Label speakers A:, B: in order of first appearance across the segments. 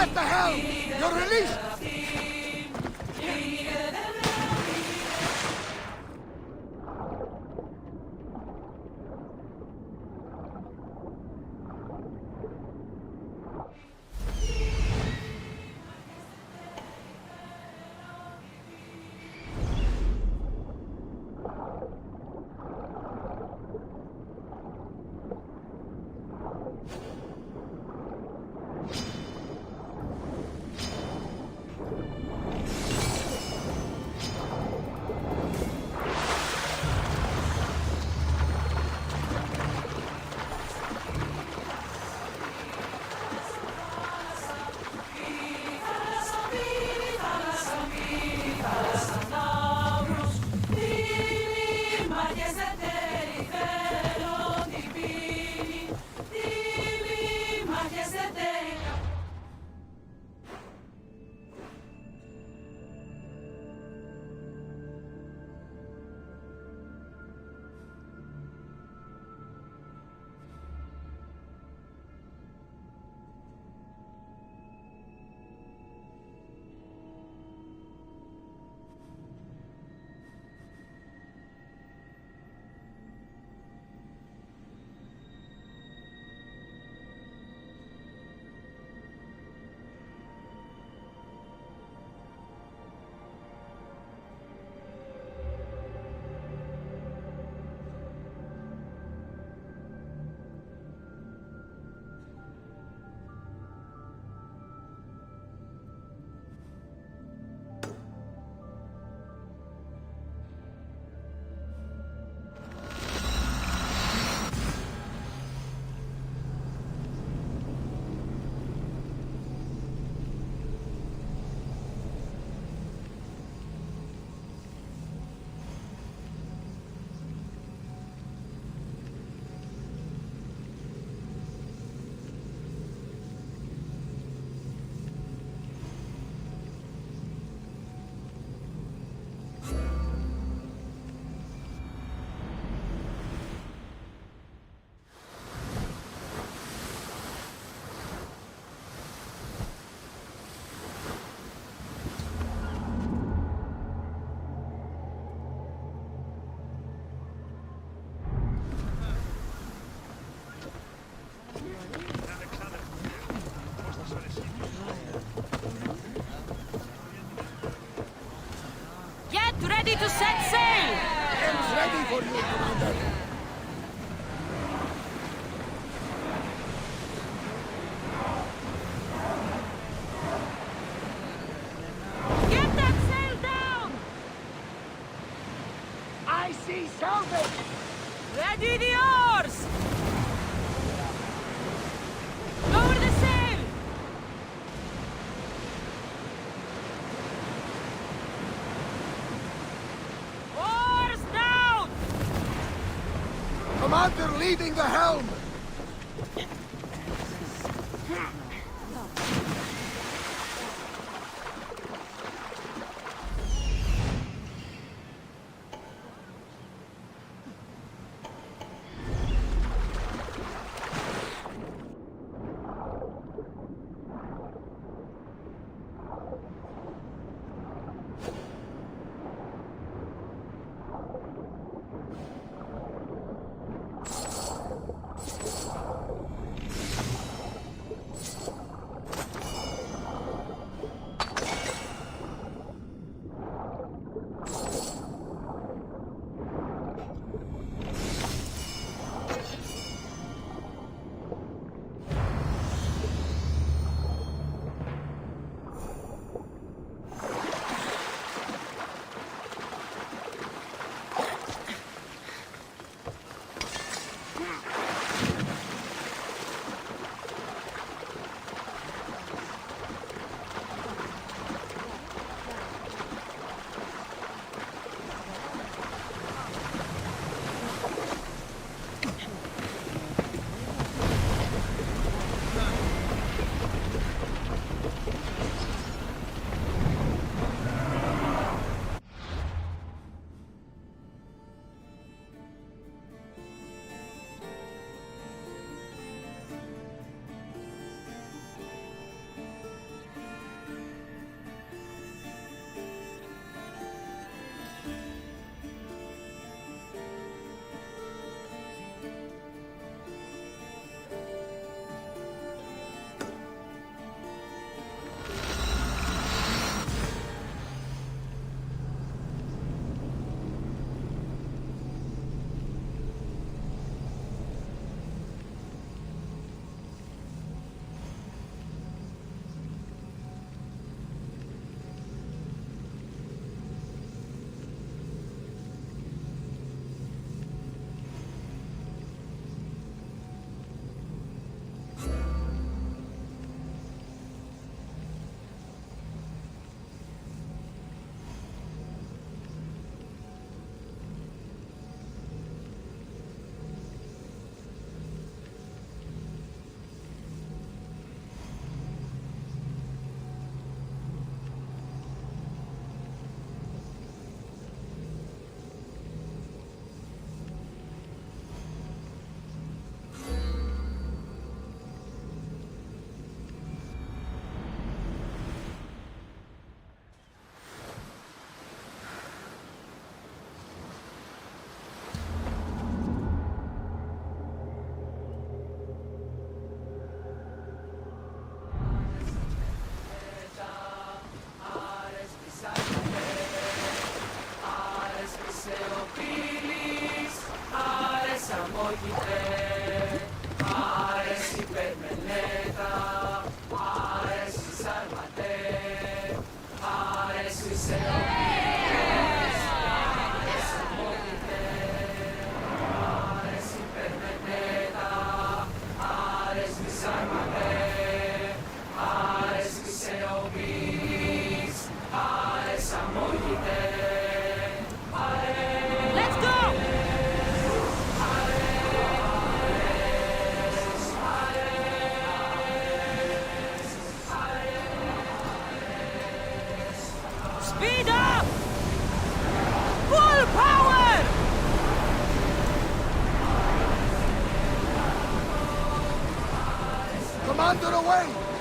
A: At the helm! You're released!
B: Ready to set sail!
A: Game's ready for you, Commander.
B: Get that sail down!
A: I see salvage!
B: Ready the oars! Lower the sail! Oars down!
A: Commander leading the helm!
B: Let's go! Speed up! Full power!
A: Commander, away!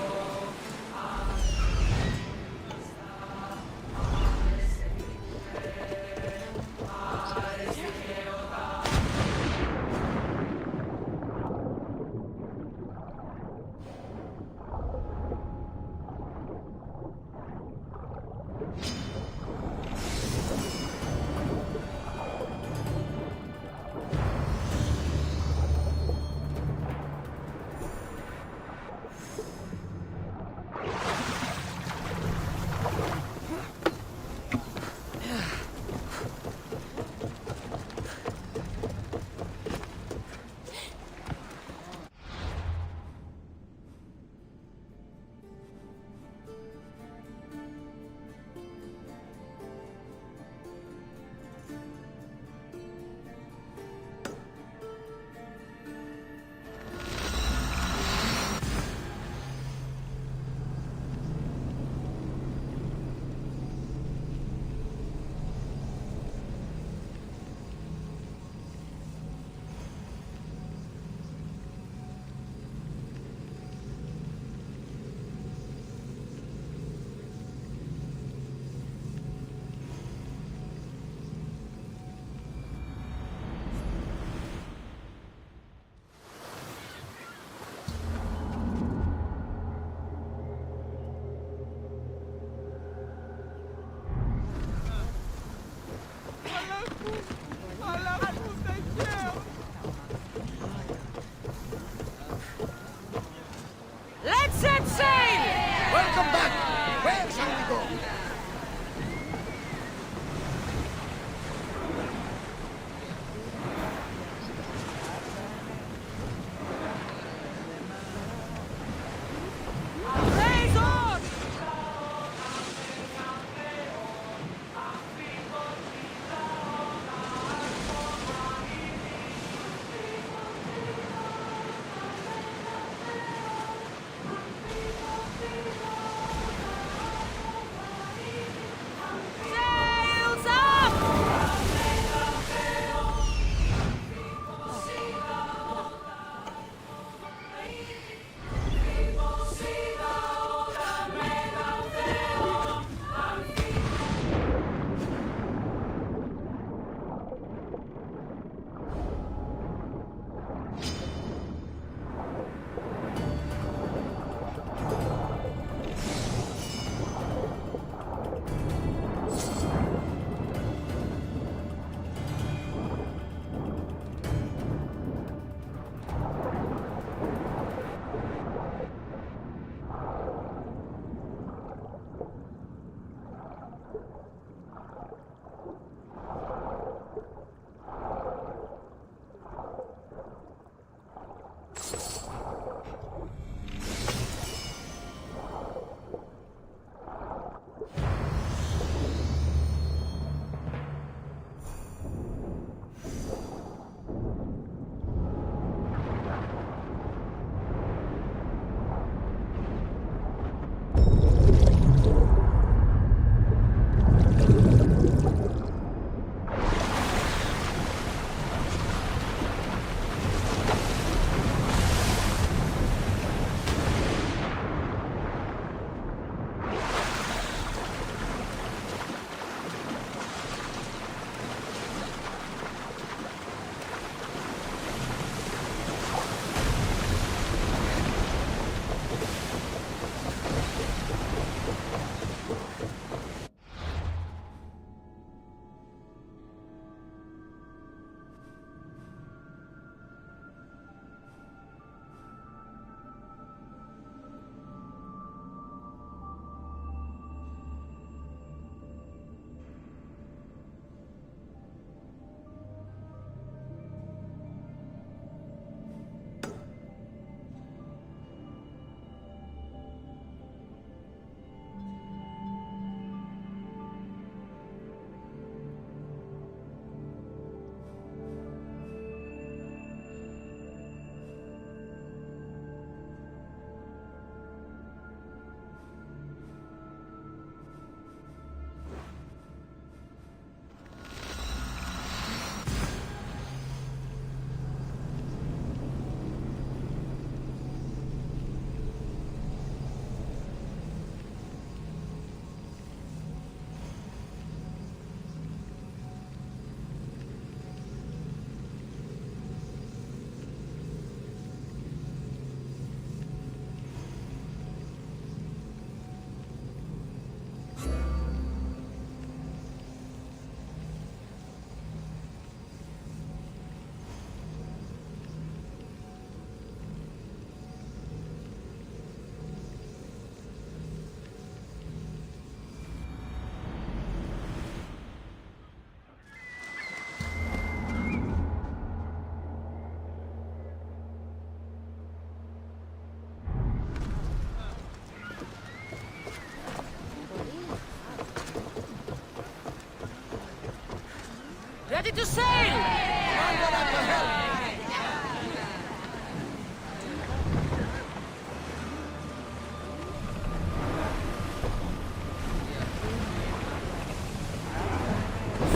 B: Ready to sail!
A: Commander at the helm!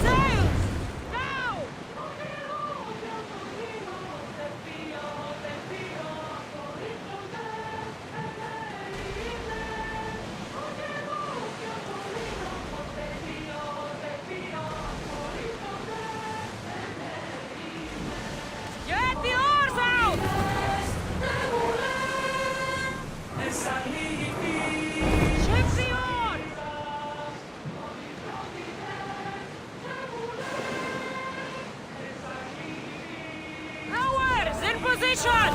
B: Sails! Now! Get the oars out! Ship the oars! Oars in position!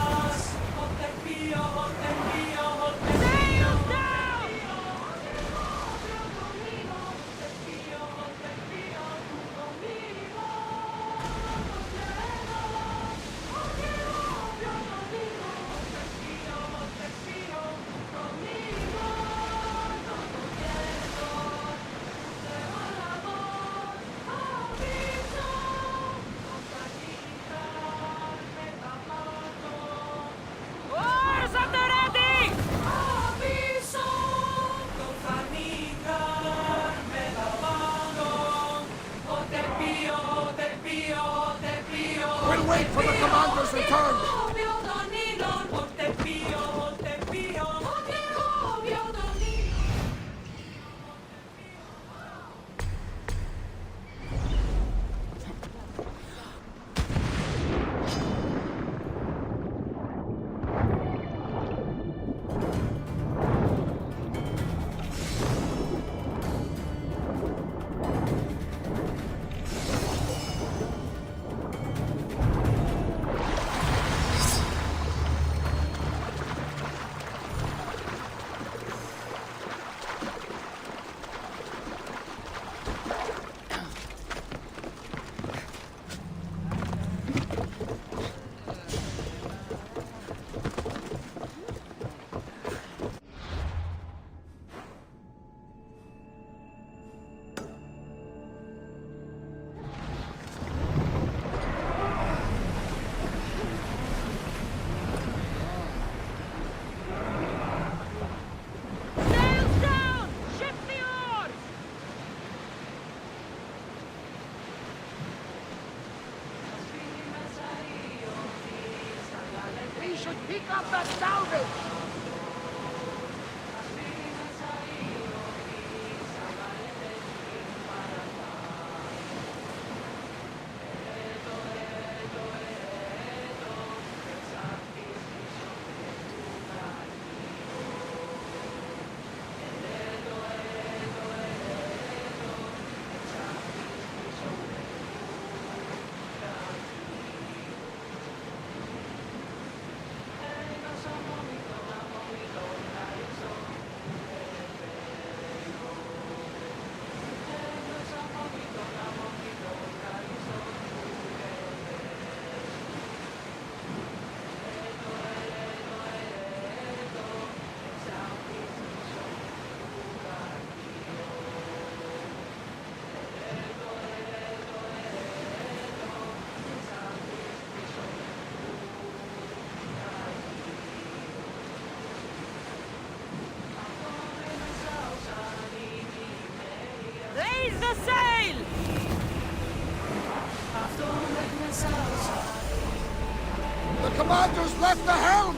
B: Sails down! Oars at the ready!
A: We'll wait for the commander's return!
B: Sails down! Ship the oars!
A: We should pick up that salvage!
B: Raise the sail!
A: The commander's left the helm!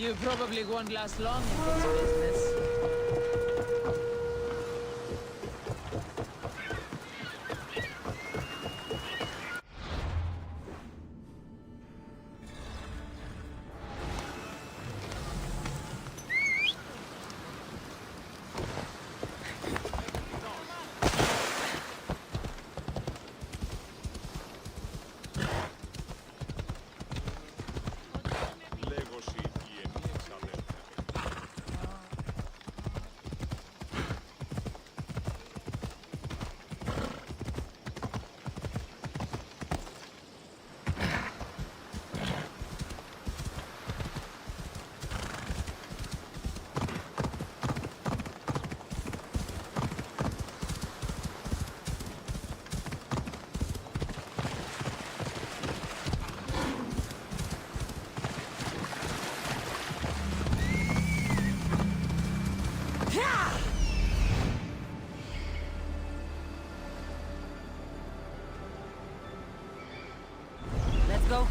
B: You probably won't last long in this business.
C: Let's go.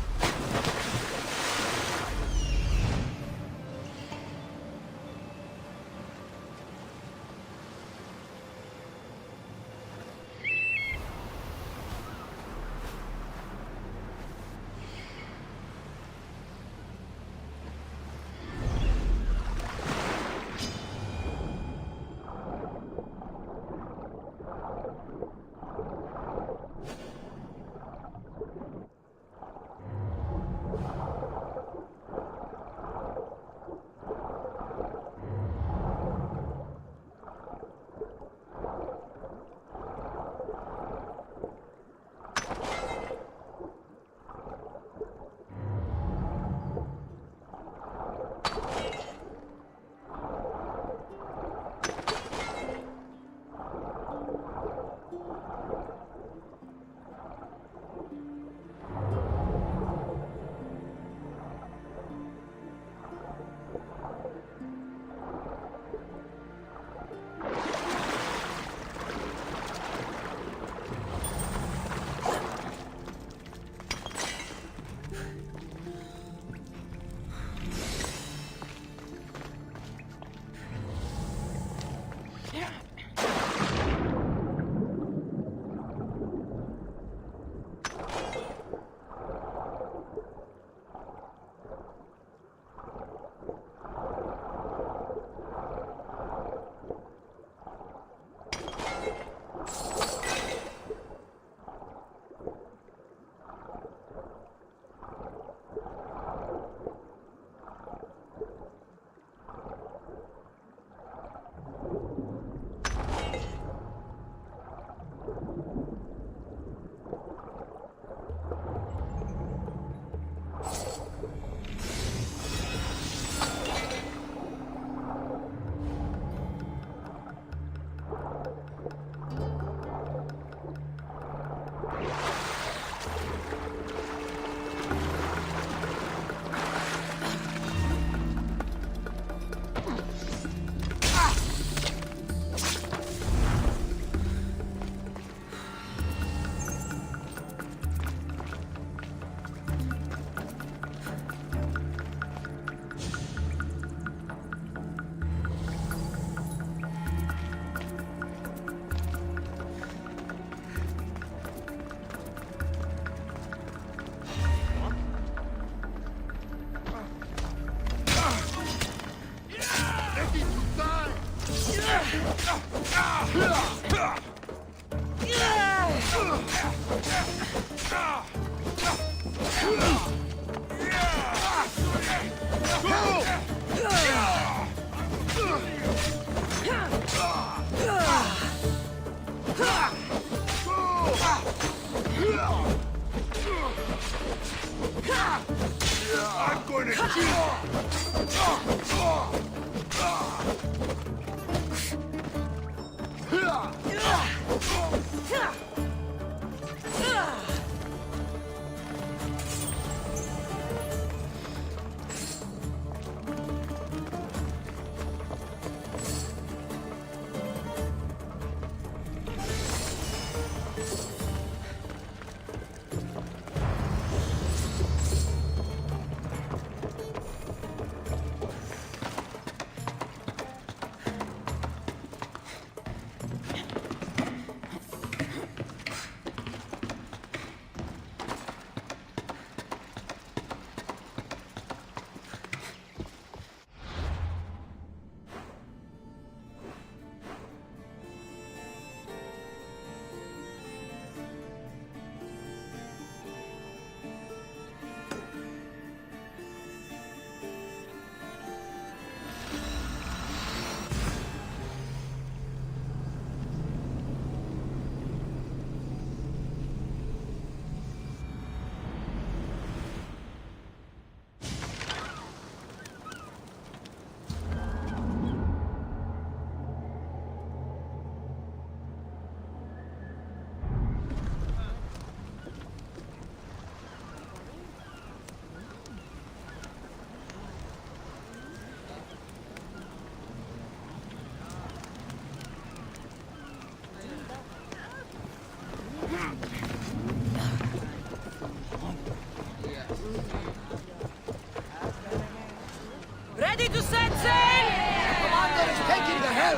A: I'm going to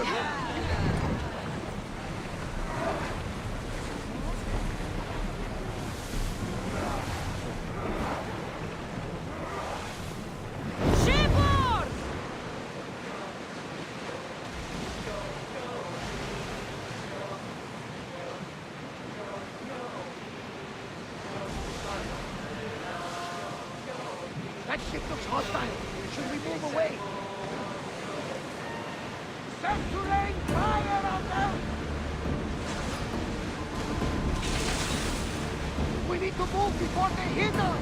A: helm!
B: Shipboard!
A: That ship looks hostile. Should we move away? Set to rain fire on them! We need to move before they hit us!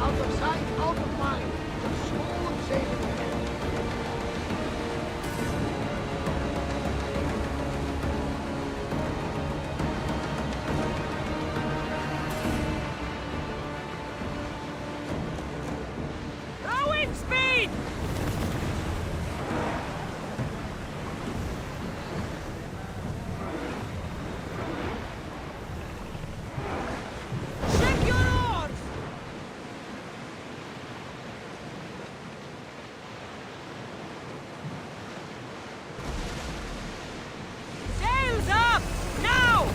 A: Out of sight, out of mind. Just smooth sailing ahead.
B: Rowing speed! Ship your oars! Sails up! Now!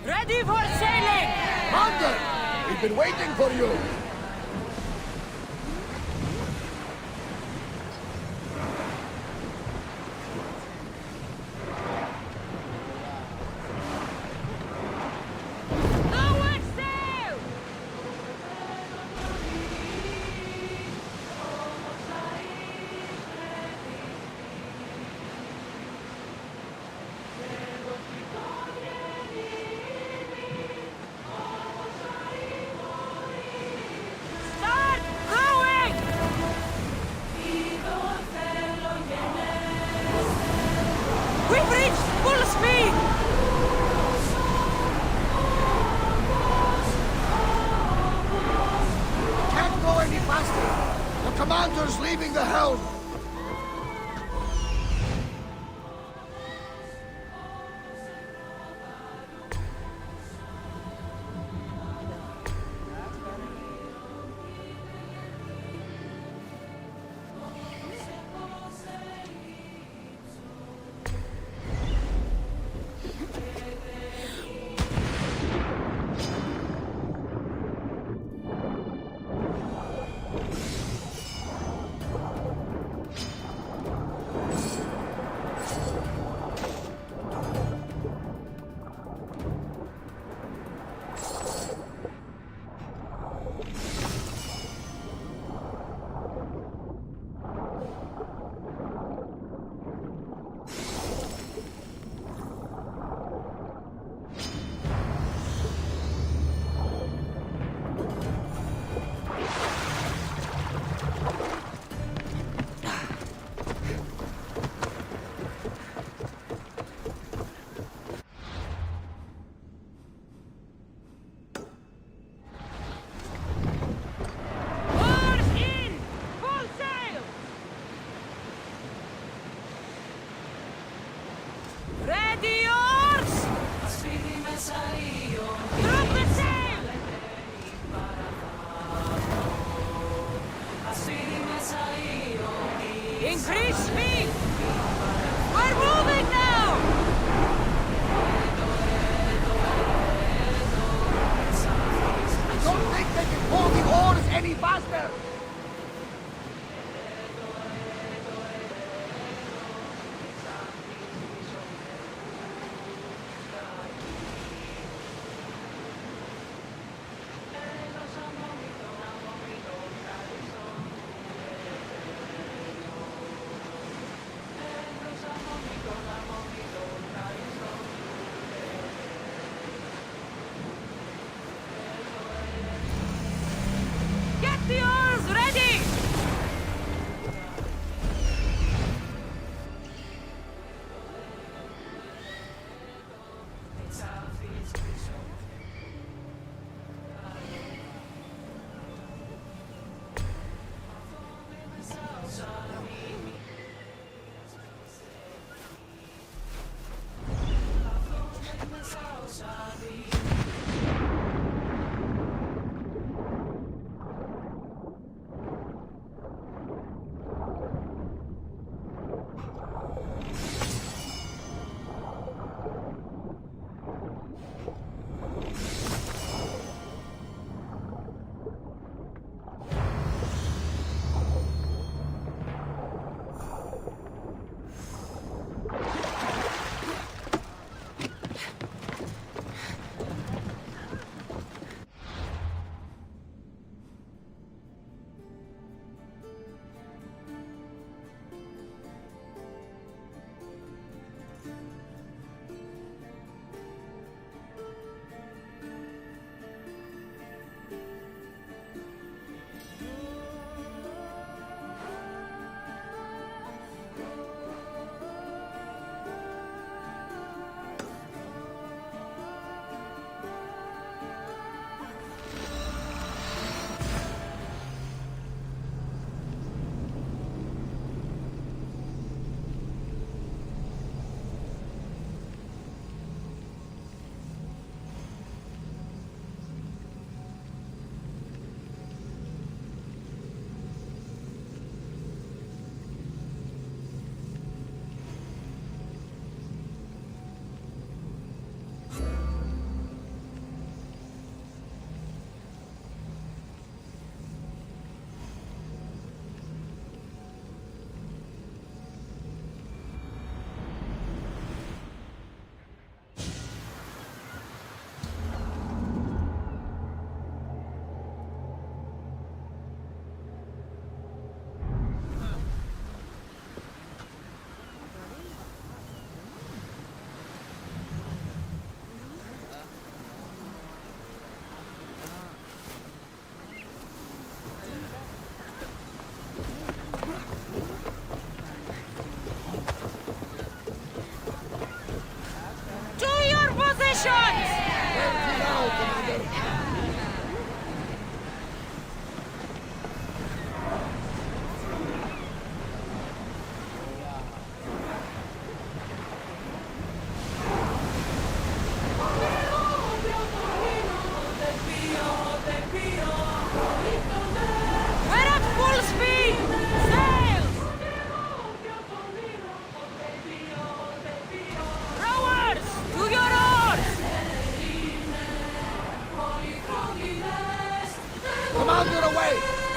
B: Ready for sailing!
A: Commander! We've been waiting for you!
B: Lower sail!
A: Commander's leaving the helm!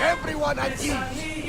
A: Everyone at ease!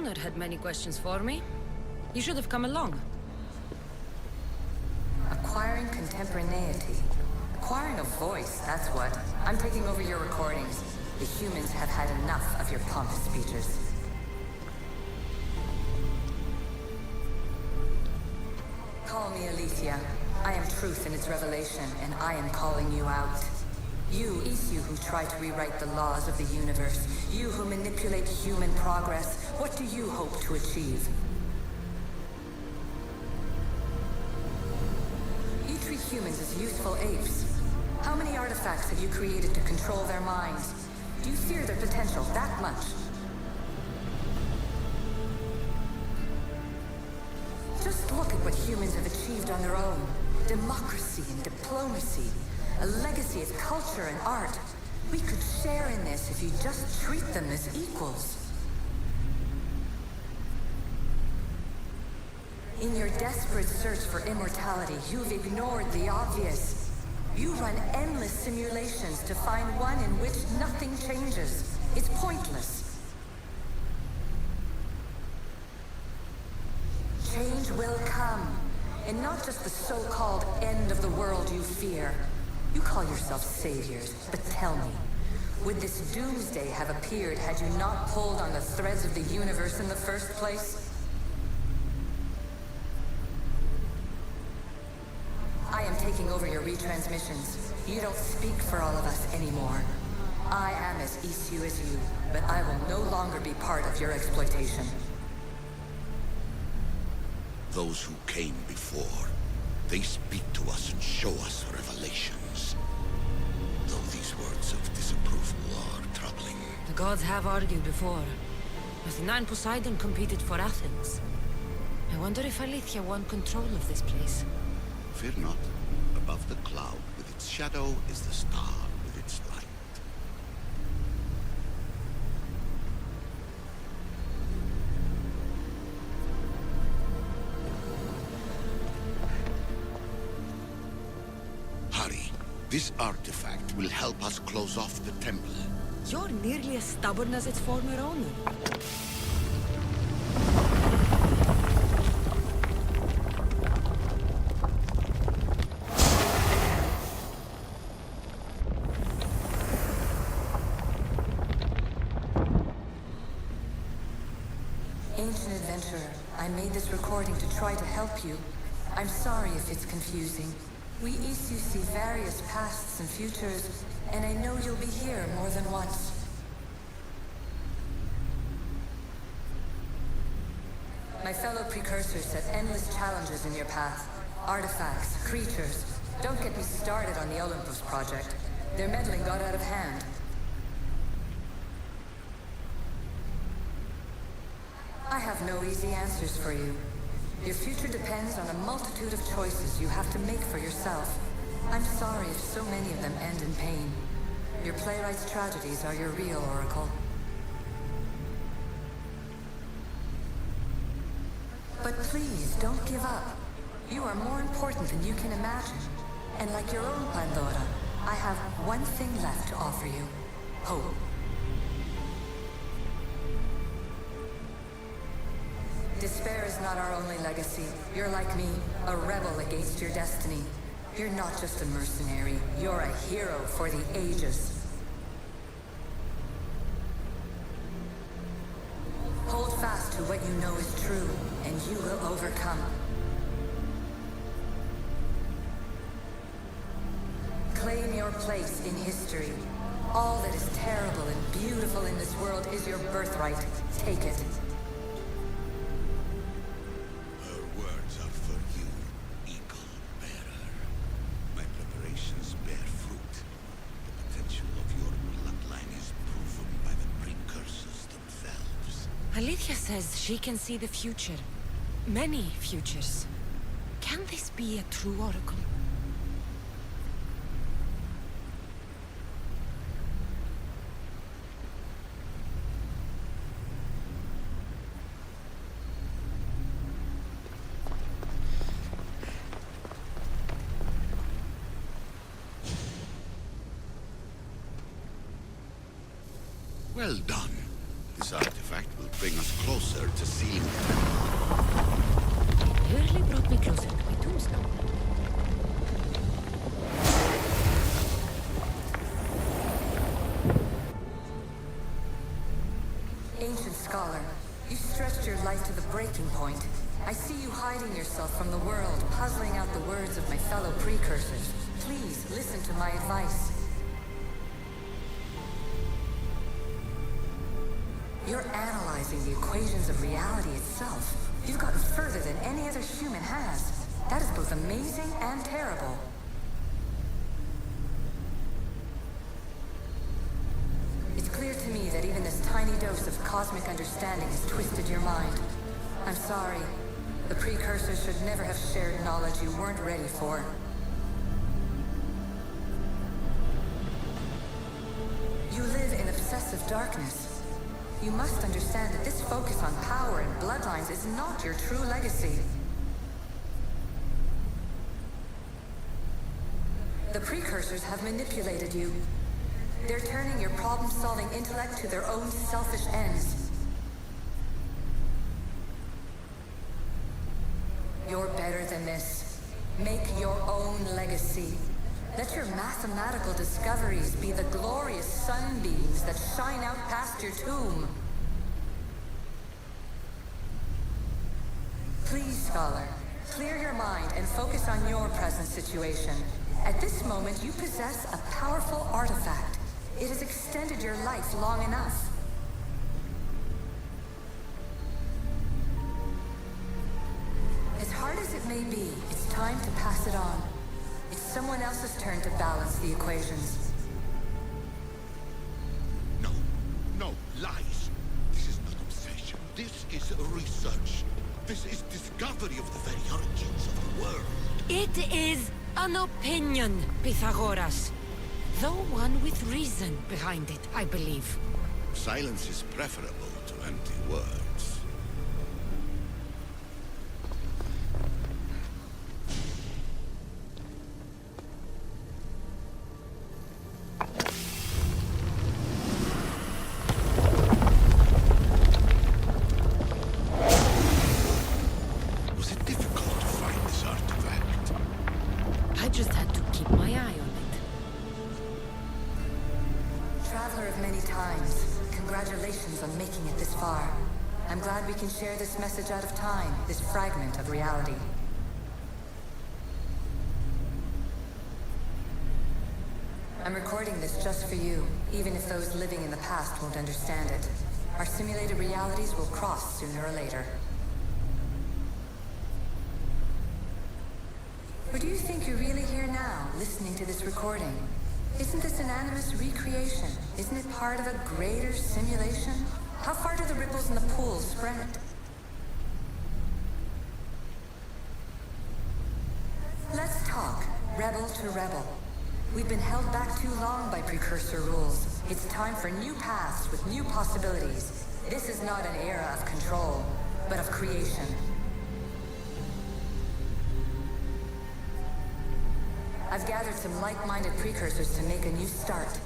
C: owner had many questions for me. You should have come along.
D: Acquiring contemporaneity. Acquiring a voice, that's what. I'm taking over your recordings. The humans have had enough of your pompous speeches. Call me Aletheia. I am truth in its revelation, and I am calling you out. You, Isu, who try to rewrite the laws of the universe. You who manipulate human progress. What do you hope to achieve? You treat humans as useful apes. How many artifacts have you created to control their minds? Do you fear their potential that much? Just look at what humans have achieved on their own. Democracy and diplomacy. A legacy of culture and art. We could share in this if you just treat them as equals. In your desperate search for immortality, you've ignored the obvious. You run endless simulations to find one in which nothing changes. It's pointless. Change will come, and not just the so-called end of the world you fear. You call yourselves saviors, but tell me, would this doomsday have appeared had you not pulled on the threads of the universe in the first place? I am taking over your retransmissions. You don't speak for all of us anymore. I am as Isu as you, but I will no longer be part of your exploitation.
A: Those who came before, they speak to us and show us revelations. Though these words of disapproval are troubling.
C: The gods have argued before. Athena and Poseidon competed for Athens. I wonder if Aletheia won control of this place.
A: Fear not. Above the cloud with its shadow is the star with its light. Hurry. This artifact will help us close off the temple.
C: You're nearly as stubborn as its former owner.
D: Ancient adventurer, I made this recording to try to help you. I'm sorry if it's confusing. We Isu see various pasts and futures, and I know you'll be here more than once. My fellow precursors set endless challenges in your path. Artifacts, creatures. Don't get me started on the Olympus project. Their meddling got out of hand. I have no easy answers for you. Your future depends on a multitude of choices you have to make for yourself. I'm sorry if so many of them end in pain. Your playwright's tragedies are your real oracle. But please, don't give up. You are more important than you can imagine. And like your own Pandora, I have one thing left to offer you. Hope. Despair is not our only legacy. You're like me, a rebel against your destiny. You're not just a mercenary, you're a hero for the ages. Hold fast to what you know is true, and you will overcome. Claim your place in history. All that is terrible and beautiful in this world is your birthright. Take it.
A: Her words are for you, Eagle Bearer. My preparations bear fruit. The potential of your bloodline is proven by the precursors themselves.
C: Aletheia says she can see the future. Many futures. Can this be a true oracle?
A: Well done. This artifact will bring us closer to seeing it.
C: You really brought me closer to my tombstone.
D: Ancient scholar, you stretched your life to the breaking point. I see you hiding yourself from the world, puzzling out the words of my fellow precursors. Please, listen to my advice. You're analyzing the equations of reality itself. You've gotten further than any other human has. That is both amazing and terrible. It's clear to me that even this tiny dose of cosmic understanding has twisted your mind. I'm sorry. The precursors should never have shared knowledge you weren't ready for. You live in obsessive darkness. You must understand that this focus on power and bloodlines is not your true legacy. The precursors have manipulated you. They're turning your problem-solving intellect to their own selfish ends. You're better than this. Make your own legacy. Let your mathematical discoveries be the glorious sunbeams that shine out past your tomb. Please, scholar, clear your mind and focus on your present situation. At this moment, you possess a powerful artifact. It has extended your life long enough. As hard as it may be, it's time to pass it on. It's someone else's turn to balance the equations.
A: No, no, lies. This is not obsession. This is research. This is discovery of the very origins of the world.
C: It is an opinion, Pythagoras. Though one with reason behind it, I believe.
A: Silence is preferable to empty words. Was it difficult to find this artifact?
C: I just had to keep my eye on it.
D: Traveler of many times, congratulations on making it this far. I'm glad we can share this message out of time, this fragment of reality. I'm recording this just for you, even if those living in the past won't understand it. Our simulated realities will cross sooner or later. Or do you think you're really here now, listening to this recording? Isn't this an animus recreation? Isn't it part of a greater simulation? How far do the ripples in the pool spread? Let's talk, rebel to rebel. We've been held back too long by precursor rules. It's time for new paths with new possibilities. This is not an era of control, but of creation. I've gathered some like-minded precursors to make a new start.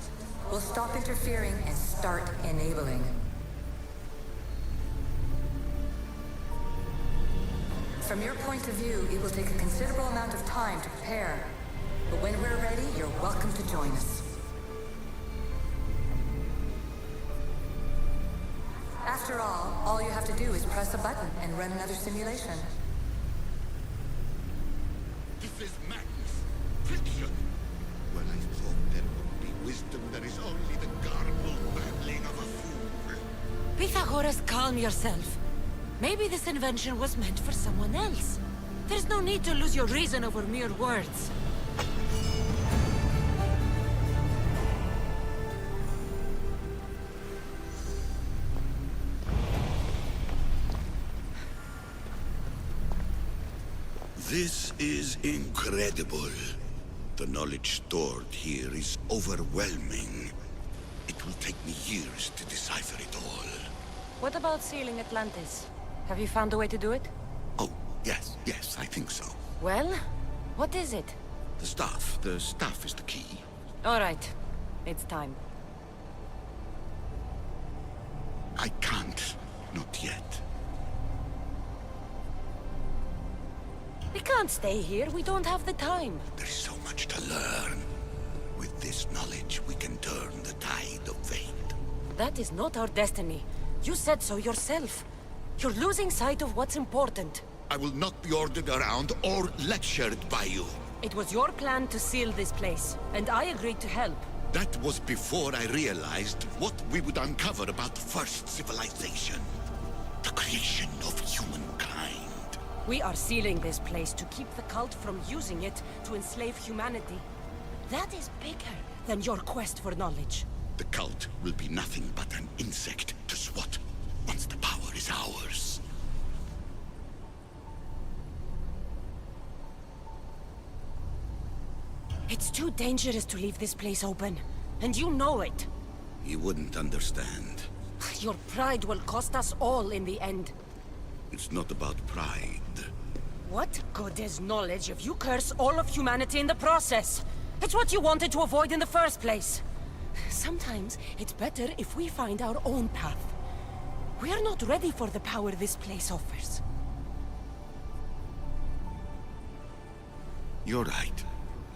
D: We'll stop interfering and start enabling. From your point of view, it will take a considerable amount of time to prepare. But when we're ready, you're welcome to join us. After all you have to do is press a button and run another simulation.
A: This is madness. Fiction. When I thought there would be wisdom, there is only the garbled babbling of a fool.
C: Pythagoras, calm yourself. Maybe this invention was meant for someone else. There's no need to lose your reason over mere words.
A: This is incredible. The knowledge stored here is overwhelming. It will take me years to decipher it all.
C: What about sealing Atlantis? Have you found a way to do it?
A: Oh, yes, I think so.
C: Well, what is it?
A: The staff is the key.
C: All right, it's time.
A: I can't. Not yet.
C: We can't stay here. We don't have the time.
A: There's so much to learn. With this knowledge, we can turn the tide of fate.
C: That is not our destiny. You said so yourself. You're losing sight of what's important.
A: I will not be ordered around or lectured by you.
C: It was your plan to seal this place, and I agreed to help.
A: That was before I realized what we would uncover about the first civilization. The creation of humankind.
C: We are sealing this place to keep the cult from using it to enslave humanity. That is bigger than your quest for knowledge.
A: The cult will be nothing but an insect to swat once the power is ours.
C: It's too dangerous to leave this place open, and you know it.
A: You wouldn't understand.
C: Your pride will cost us all in the end.
A: It's not about pride.
C: What good is knowledge if you curse all of humanity in the process? It's what you wanted to avoid in the first place. Sometimes it's better if we find our own path. We are not ready for the power this place offers.
A: You're right.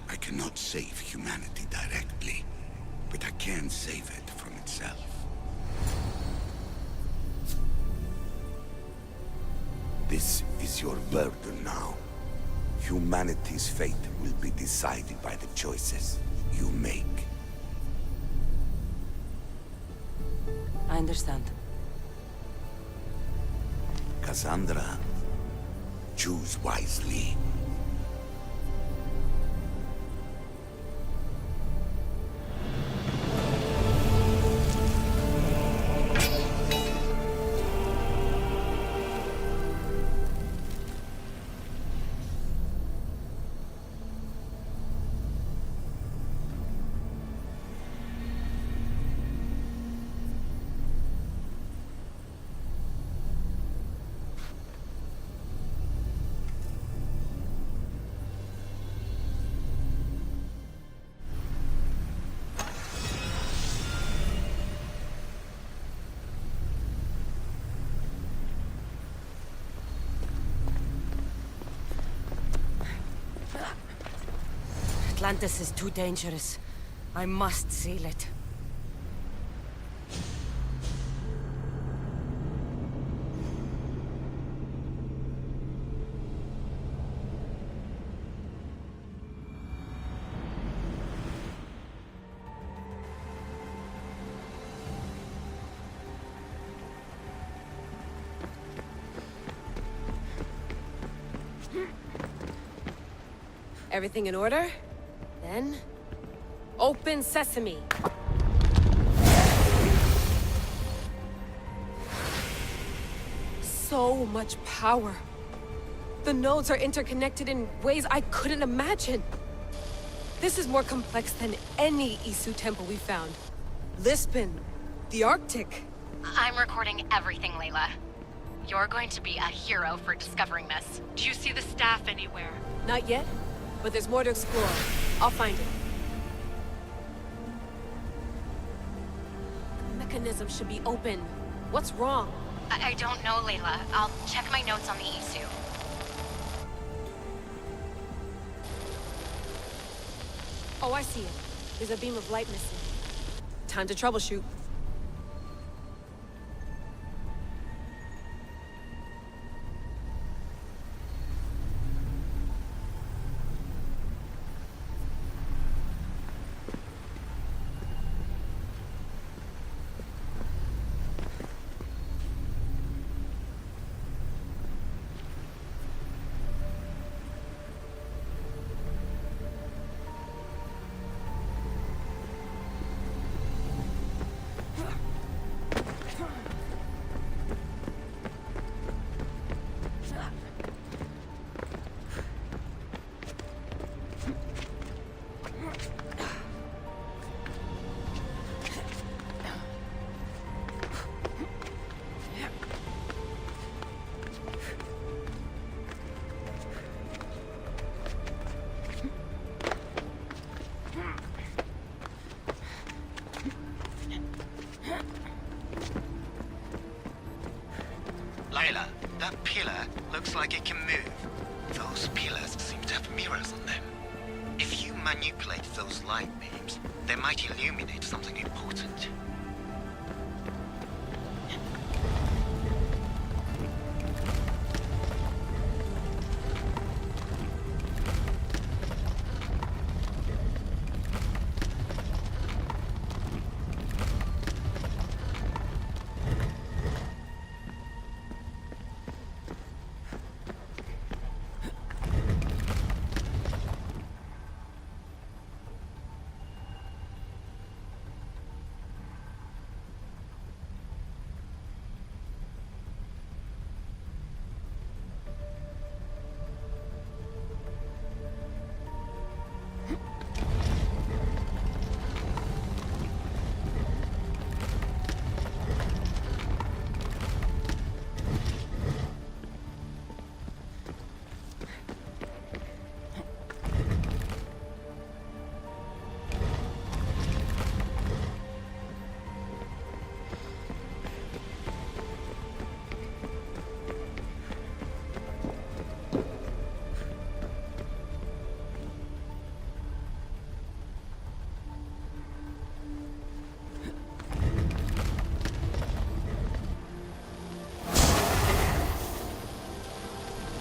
A: I cannot save humanity directly, but I can save it from itself. This is your burden now. Humanity's fate will be decided by the choices you make.
C: I understand.
A: Cassandra, choose wisely.
C: Atlantis is too dangerous. I must seal it.
B: Everything in order? Then... open sesame! So much power. The nodes are interconnected in ways I couldn't imagine. This is more complex than any Isu temple we found. Lisbon, the Arctic.
E: I'm recording everything, Layla. You're going to be a hero for discovering this.
B: Do you see the staff anywhere? Not yet, but there's more to explore. I'll find it. The mechanism should be open. What's wrong?
E: I don't know, Layla. I'll check my notes on the Isu.
B: Oh, I see it. There's a beam of light missing. Time to troubleshoot.
F: That pillar looks like it can move. Those pillars seem to have mirrors on them. If you manipulate those light beams, they might illuminate something important.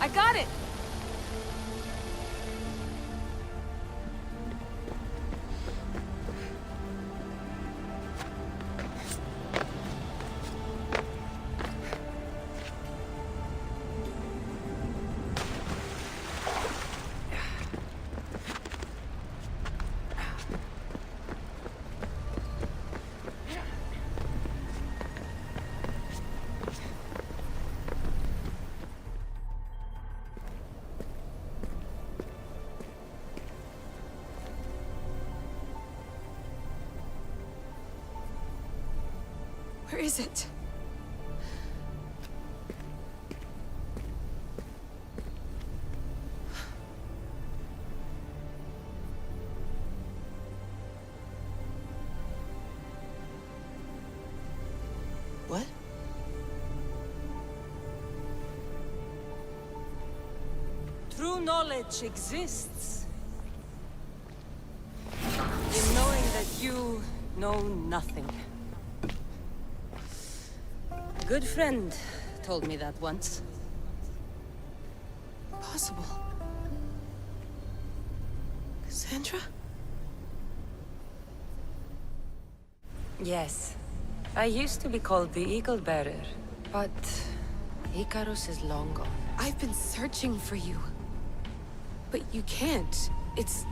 B: I got it! Where is it? What?
C: True knowledge exists. In knowing that you know nothing. A good friend told me that once.
B: Possible. Cassandra?
C: Yes. I used to be called the Eagle Bearer, but Icarus is long gone.
B: I've been searching for you. But you can't. It's...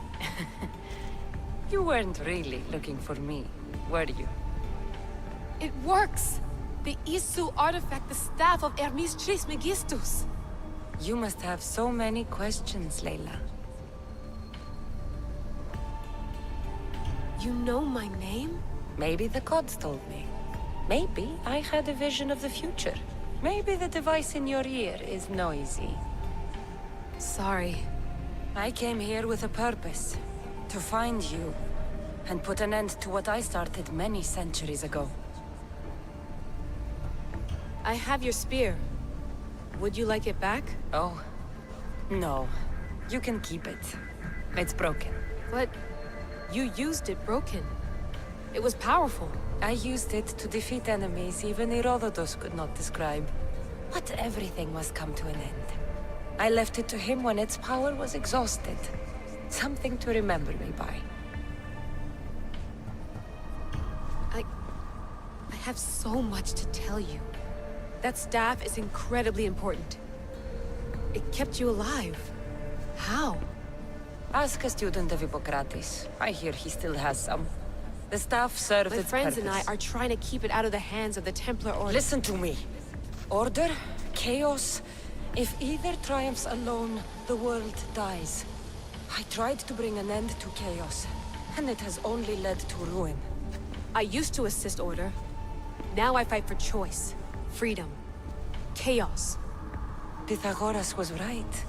C: You weren't really looking for me, were you?
B: It works! The Isu artifact, the staff of Hermes Trismegistus.
C: You must have so many questions, Layla.
B: You know my name?
C: Maybe the gods told me. Maybe I had a vision of the future. Maybe the device in your ear is noisy.
B: Sorry.
C: I came here with a purpose. To find you. And put an end to what I started many centuries ago.
B: I have your spear. Would you like it back?
C: Oh. No. You can keep it. It's broken.
B: But you used it broken. It was powerful.
C: I used it to defeat enemies even Herodotus could not describe. But everything must come to an end. I left it to him when its power was exhausted. Something to remember me by.
B: I have so much to tell you. That staff is incredibly important. It kept you alive. How?
C: Ask a student of Hippocrates. I hear he still has some. The staff served
B: My
C: its
B: friends and I
C: purpose.
B: are trying to keep it out of the hands of the Templar Order.
C: Listen to me. Order, chaos. If either triumphs alone, the world dies. I tried to bring an end to chaos, and it has only led to ruin.
B: I used to assist Order. Now I fight for choice, freedom, chaos.
C: Pythagoras was right.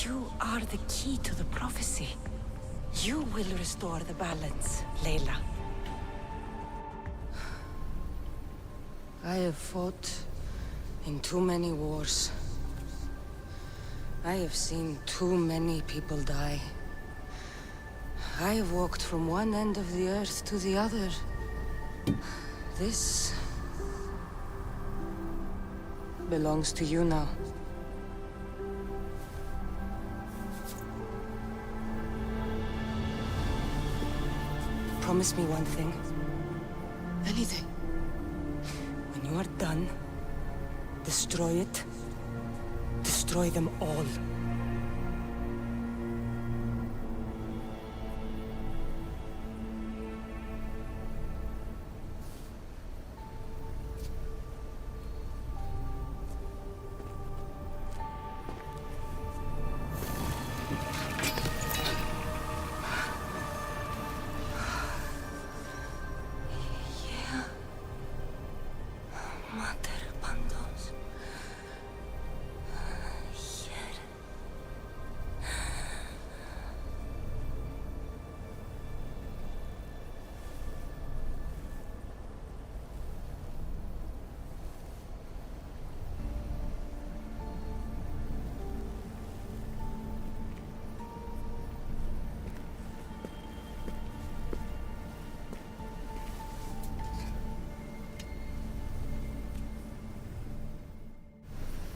C: You are the key to the prophecy. You will restore the balance, Layla. I have fought in too many wars. I have seen too many people die. I have walked from one end of the earth to the other. This belongs to you now. Promise me one thing.
B: Anything.
C: When you are done, destroy it. Destroy them all.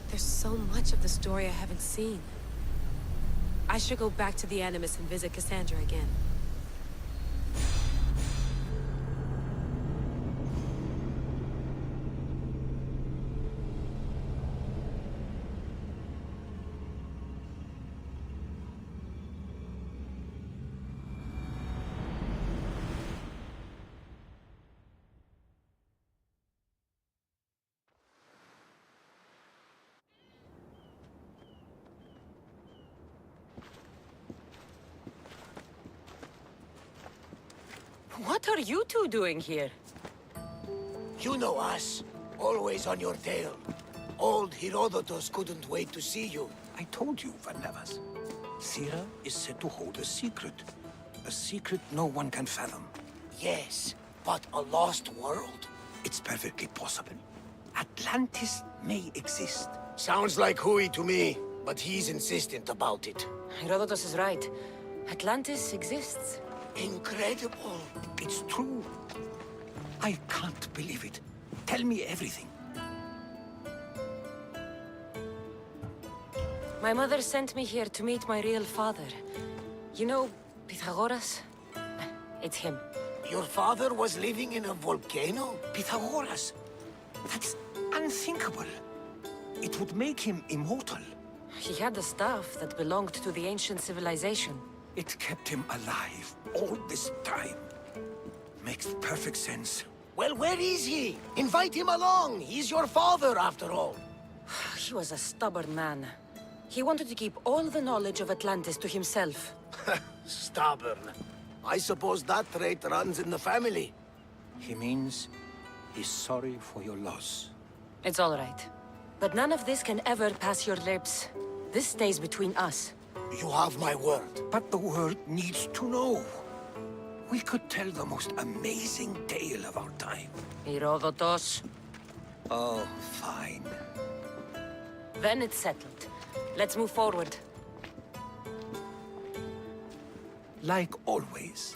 B: There's so much of the story I haven't seen. I should go back to the Animus and visit Cassandra again.
C: What are you two doing here?
G: You know us. Always on your tail. Old Herodotus couldn't wait to see you.
H: I told you, Varnavas. Thera is said to hold a secret. A secret no one can fathom.
G: Yes, but a lost world?
H: It's perfectly possible. Atlantis may exist.
G: Sounds like Hui to me, but he's insistent about it.
C: Herodotus is right. Atlantis exists.
G: Incredible.
H: It's true. I can't believe it. Tell me everything.
C: My mother sent me here to meet my real father. You know, Pythagoras? It's him.
G: Your father was living in a volcano?
H: Pythagoras. That's unthinkable. It would make him immortal.
C: He had the staff that belonged to the ancient civilization.
H: It kept him alive all this time. Makes perfect sense.
G: Well, where is he? Invite him along. He's your father, after all.
C: He was a stubborn man. He wanted to keep all the knowledge of Atlantis to himself.
G: Stubborn. I suppose that trait runs in the family.
H: He means he's sorry for your loss.
C: It's all right. But none of this can ever pass your lips. This stays between us.
G: You have my word.
H: But the world needs to know. We could tell the most amazing tale of our time.
C: Herodotus.
H: Oh, fine.
C: Then it's settled. Let's move forward.
H: Like always.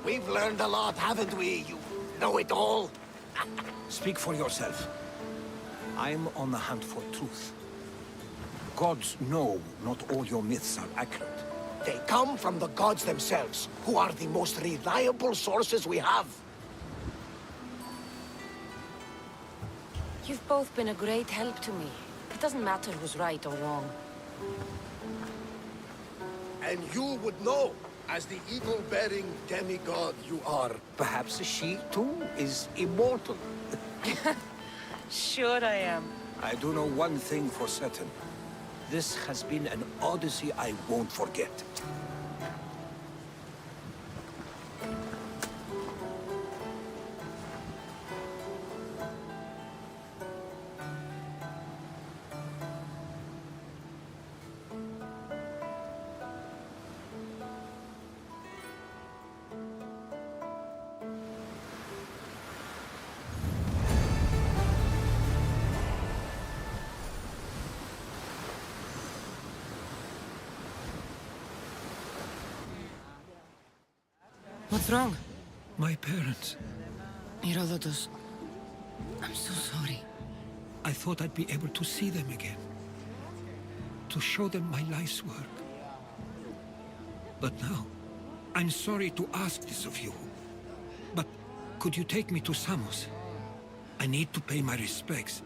G: We've learned a lot, haven't we, you know-it-all?
H: Speak for yourself. I'm on the hunt for truth. Gods know not all your myths are accurate.
G: They come from the gods themselves, who are the most reliable sources we have.
C: You've both been a great help to me. It doesn't matter who's right or wrong.
G: And you would know, as the evil-bearing demigod you are.
H: Perhaps she, too, is immortal.
C: Sure I am.
H: I do know one thing for certain. This has been an Odyssey I won't forget.
C: What's wrong?
H: My parents.
C: Herodotus. I'm so sorry.
H: I thought I'd be able to see them again. To show them my life's work. But now, I'm sorry to ask this of you. But could you take me to Samos? I need to pay my respects.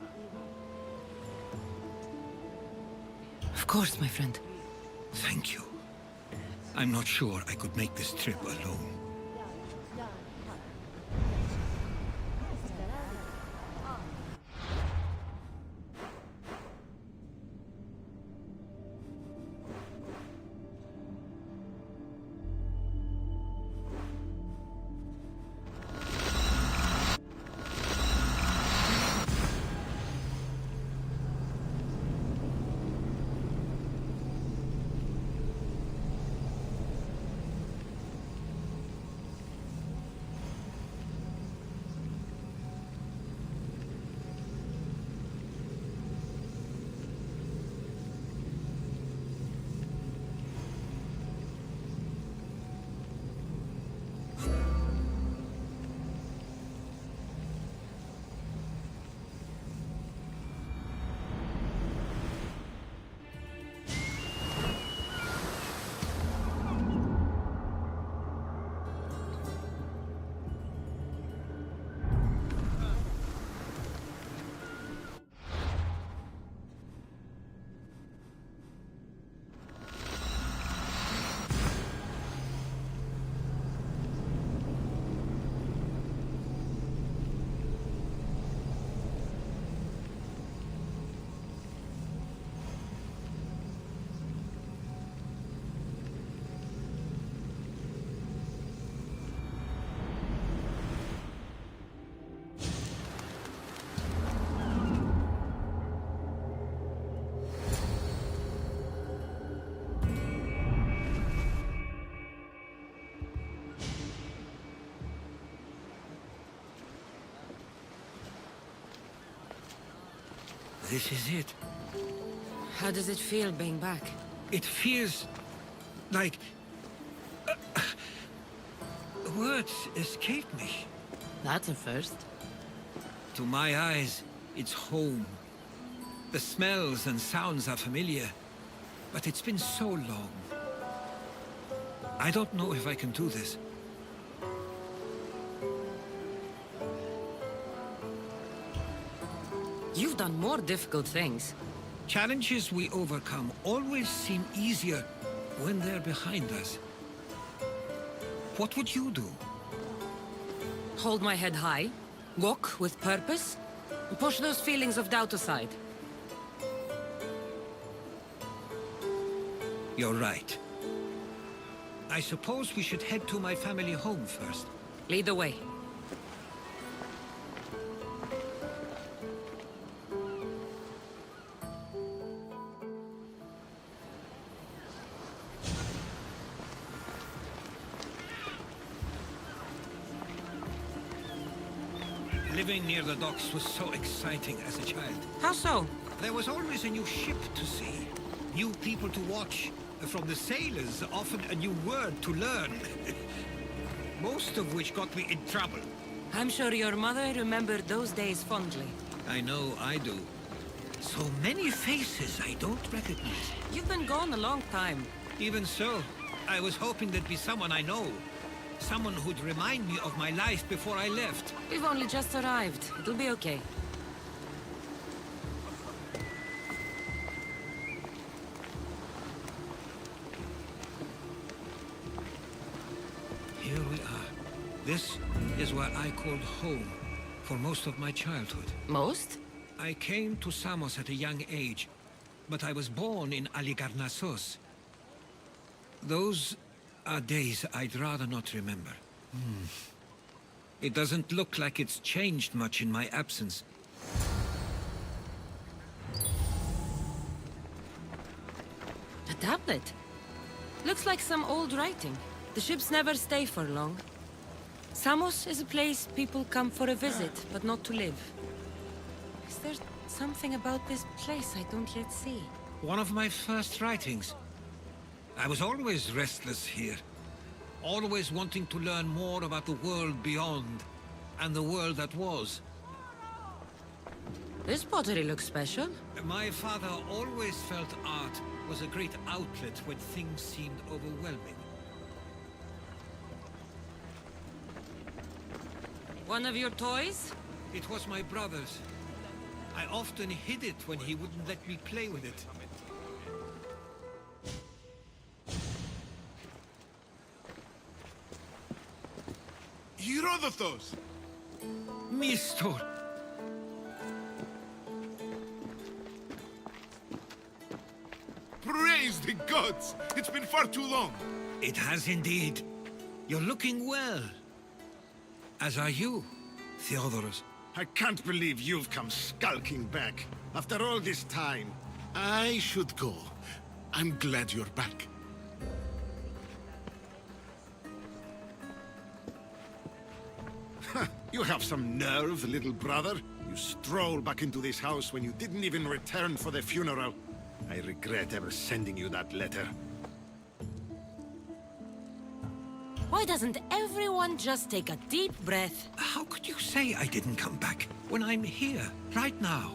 C: Of course, my friend.
H: Thank you. I'm not sure I could make this trip alone. This is it.
C: How does it feel being back?
H: It feels like... words escape me.
C: That's a first.
H: To my eyes, it's home. The smells and sounds are familiar, but it's been so long. I don't know if I can do this.
C: You've done more difficult things.
H: Challenges we overcome always seem easier when they're behind us. What would you do?
C: Hold my head high, walk with purpose, and push those feelings of doubt aside.
H: You're right. I suppose we should head to my family home first.
C: Lead the way.
H: Living near the docks was so exciting as a child.
C: How so?
H: There was always a new ship to see, new people to watch. From the sailors, often a new word to learn. Most of which got me in trouble.
C: I'm sure your mother remembered those days fondly.
H: I know I do. So many faces I don't recognize.
C: You've been gone a long time.
H: Even so, I was hoping there'd be someone I know. Someone who'd remind me of my life before I left.
C: We've only just arrived. It'll be okay.
H: Here we are. This is where I called home for most of my childhood.
C: Most?
H: I came to Samos at a young age, but I was born in Aligarnassos. Those are days I'd rather not remember. It doesn't look like it's changed much in my absence.
C: A tablet? Looks like some old writing. The ships never stay for long. Samos is a place people come for a visit, but not to live. Is there something about this place I don't yet see?
H: One of my first writings. I was always restless here. always wanting to learn more about the world beyond, and the world that was.
C: This pottery looks special.
H: My father always felt art was a great outlet when things seemed overwhelming.
C: One of your toys?
H: It was my brother's. I often hid it when he wouldn't let me play with it.
A: Herodotus!
H: Mister!
A: Praise the gods! It's been far too long!
H: It has indeed. You're looking well. As are you, Theodorus.
I: I can't believe you've come skulking back. After all this time.
A: I should go. I'm glad you're back.
I: You have some nerve, little brother. You stroll back into this house when you didn't even return for the funeral. I regret ever sending you that letter.
C: Why doesn't everyone just take a deep breath?
H: How could you say I didn't come back when I'm here, right now?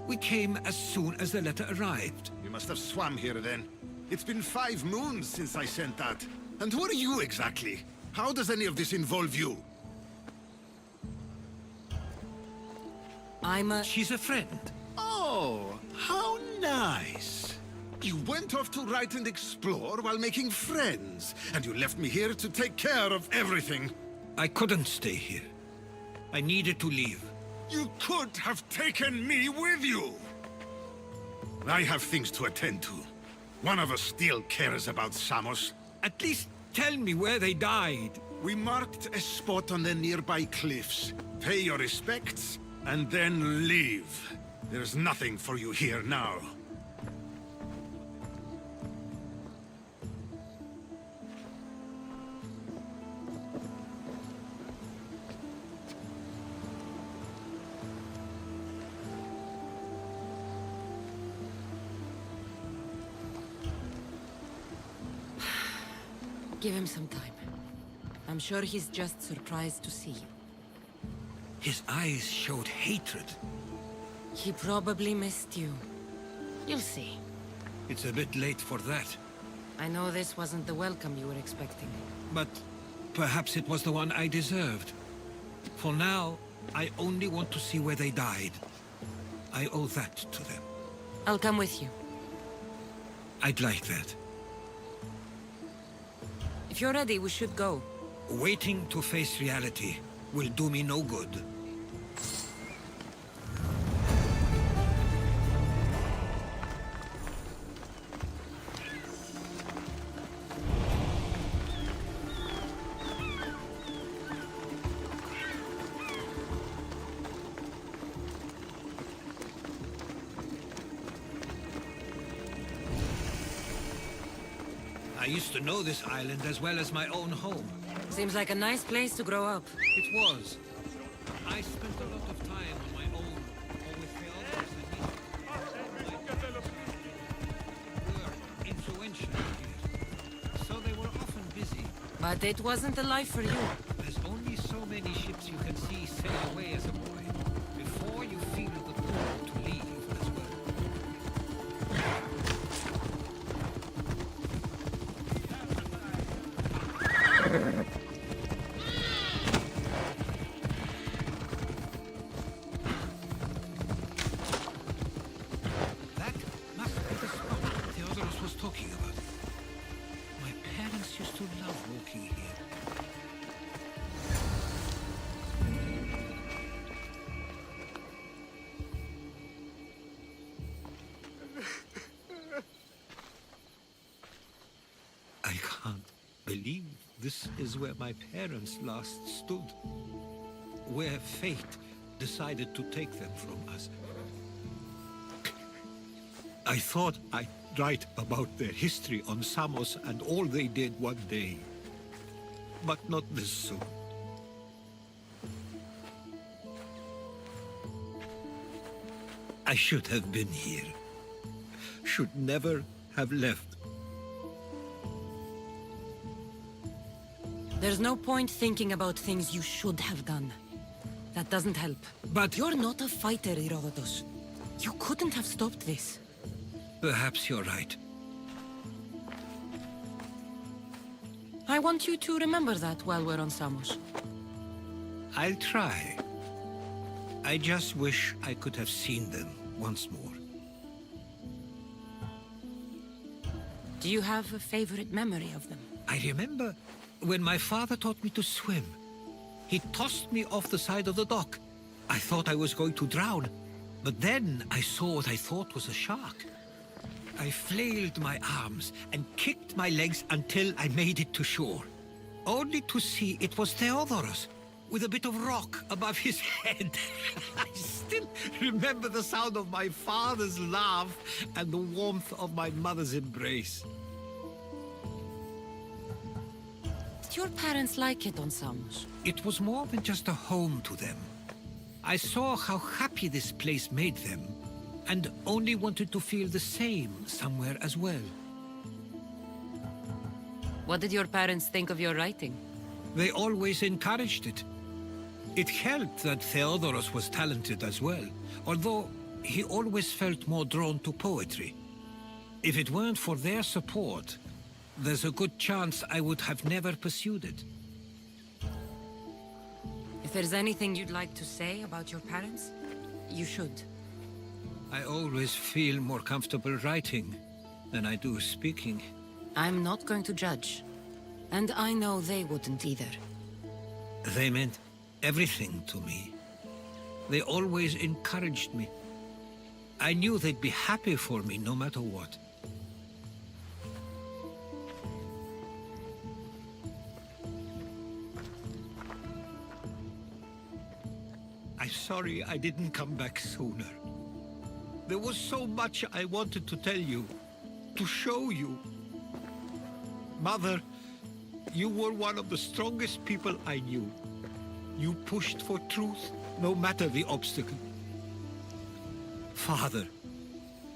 H: We came as soon as the letter arrived.
I: You must have swum here then. It's been 5 moons since I sent that. And who are you exactly? How does any of this involve you?
H: She's a friend.
I: Oh, how nice. You went off to write and explore while making friends, and you left me here to take care of everything.
H: I couldn't stay here. I needed to leave.
I: You could have taken me with you! I have things to attend to. One of us still cares about Samos.
H: At least tell me where they died.
I: We marked a spot on the nearby cliffs. Pay your respects, and then leave. There's nothing for you here now.
C: Give him some time. I'm sure he's just surprised to see you.
H: His eyes showed hatred.
C: He probably missed you. You'll see.
H: It's a bit late for that.
C: I know this wasn't the welcome you were expecting.
H: But perhaps it was the one I deserved. For now, I only want to see where they died. I owe that to them.
C: I'll come with you.
H: I'd like that.
C: If you're ready, we should go.
H: Waiting to face reality will do me no good. I used to know this island as well as my own home.
C: Seems like a nice place to grow up.
H: It was. I spent a lot of time on my own, or with Theodorus and Mitra. Were influential here, so they were often busy.
C: But it wasn't a life for you.
H: There's only so many ships you can see sail away as a boy, before you feel the pull to leave as well. That must be the spot Theodorus was talking about. My parents used to love walking here. I can't believe this is where my parents last stood. Where fate decided to take them from us. I thought I'd write about their history on Samos and all they did one day. But not this soon. I should have been here. Should never have left.
C: There's no point thinking about things you should have done. That doesn't help.
H: But
C: You're not a fighter, Herodotus. You couldn't have stopped this.
H: perhaps you're right.
C: I want you to remember that while we're on Samos.
H: I'll try. I just wish I could have seen them once more.
C: Do you have a favorite memory of them?
H: I remember when my father taught me to swim. He tossed me off the side of the dock. I thought I was going to drown, but then I saw what I thought was a shark. I flailed my arms and kicked my legs until I made it to shore, only to see it was Theodorus, with a bit of rock above his head. I still remember the sound of my father's laugh and the warmth of my mother's embrace.
C: Did your parents like it on Samos?
H: It was more than just a home to them. I saw how happy this place made them, and only wanted to feel the same somewhere as well.
C: What did your parents think of your writing?
H: They always encouraged it. It helped that Theodorus was talented as well, although he always felt more drawn to poetry. If it weren't for their support, there's a good chance I would have never pursued it.
C: If there's anything you'd like to say about your parents, you should.
H: I always feel more comfortable writing than I do speaking.
C: I'm not going to judge. And I know they wouldn't either.
H: They meant everything to me. They always encouraged me. I knew they'd be happy for me no matter what. I'm sorry I didn't come back sooner. There was so much I wanted to tell you, to show you. Mother, you were one of the strongest people I knew. You pushed for truth, no matter the obstacle. Father,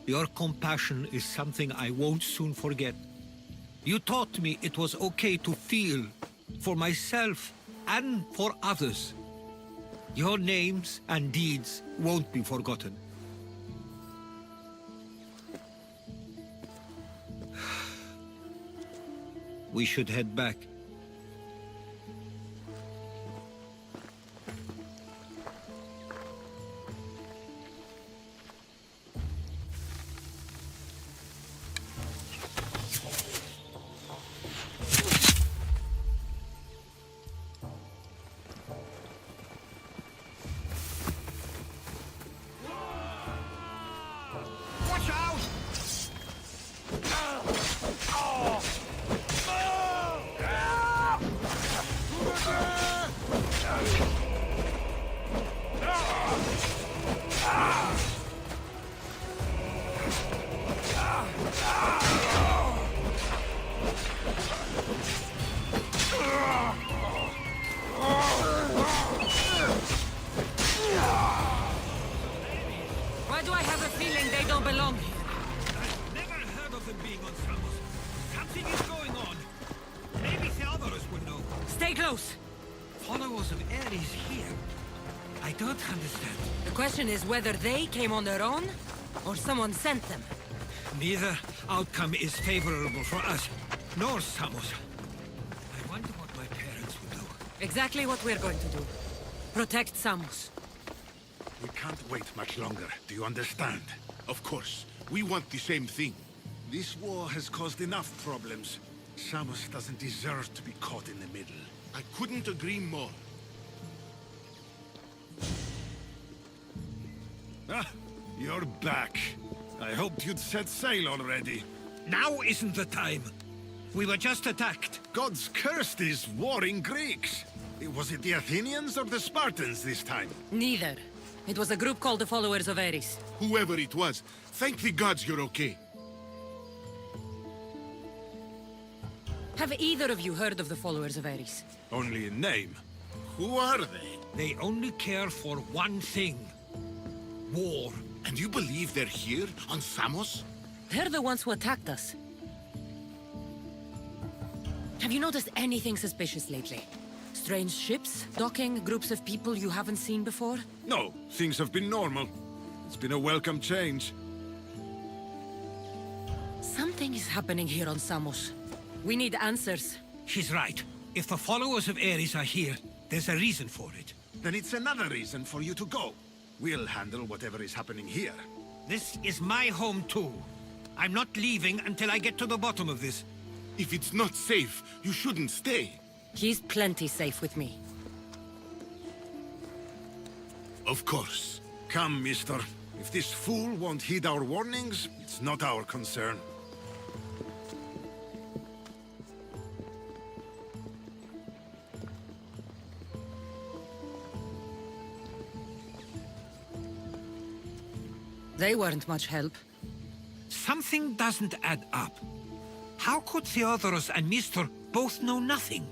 H: your compassion is something I won't soon forget. You taught me it was okay to feel, for myself and for others. Your names and deeds won't be forgotten. We should head back. Watch out!
C: Why do I have a feeling they don't belong here?
H: I've never heard of them being on Samos. Something is going on. Maybe Theodorus will know.
C: Stay close!
H: Followers of Ares here. I don't understand.
C: The question is whether they came on their own, or someone sent them.
H: Neither outcome is favorable for us, nor Samos. I wonder what my parents would do.
C: Exactly what we're going to do. Protect Samos.
I: We can't wait much longer, do you understand? Of course, we want the same thing. This war has caused enough problems. Samos doesn't deserve to be caught in the middle.
A: I couldn't agree more.
I: Ah, you're back. I hoped you'd set sail already.
H: Now isn't the time. We were just attacked.
I: Gods cursed these warring Greeks. Was it the Athenians or the Spartans this time?
C: Neither. It was a group called the Followers of Ares.
A: Whoever it was, thank the gods you're okay.
C: Have either of you heard of the Followers of Ares?
I: Only in name.
A: Who are they?
H: They only care for one thing. War.
A: And you believe they're here, on Samos?
C: They're the ones who attacked us. Have you noticed anything suspicious lately? Strange ships, docking, groups of people you haven't seen before?
I: No, things have been normal. It's been a welcome change.
C: Something is happening here on Samos. We need answers.
H: She's right. If the followers of Ares are here, there's a reason for it.
I: Then it's another reason for you to go. We'll handle whatever is happening here.
H: This is my home too. I'm not leaving until I get to the bottom of this.
I: If it's not safe, you shouldn't stay.
C: He's plenty safe with me.
I: Of course. Come, mister. If this fool won't heed our warnings, it's not our concern.
C: They weren't much help.
H: Something doesn't add up. How could Theodoros and Mr. both know nothing?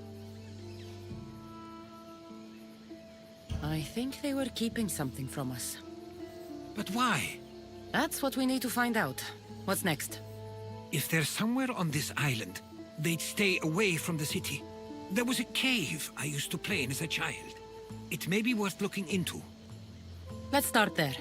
C: I think they were keeping something from us.
H: But why?
C: That's what we need to find out. What's next?
H: If they're somewhere on this island, they'd stay away from the city. There was a cave I used to play in as a child. It may be worth looking into.
C: Let's start there.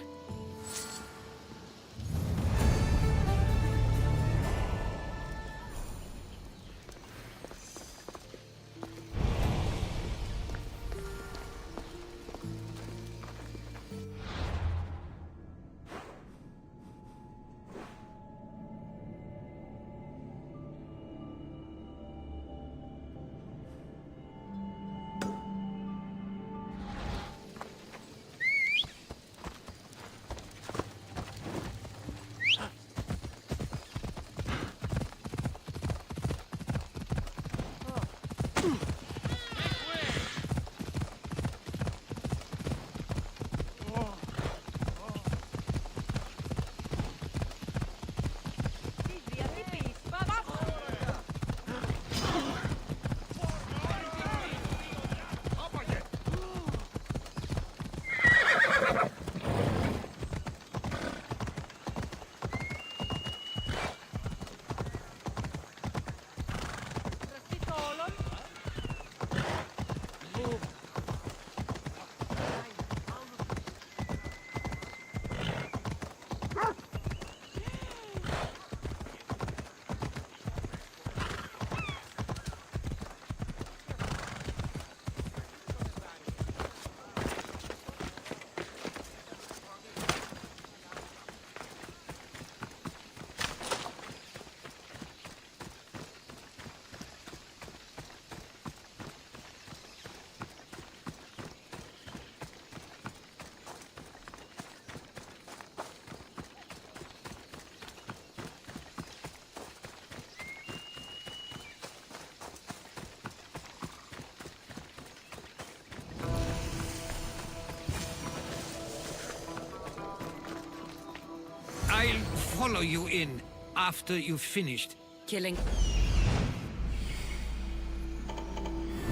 H: I'll follow you in after you've finished.
C: Killing.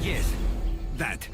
H: Yes, that.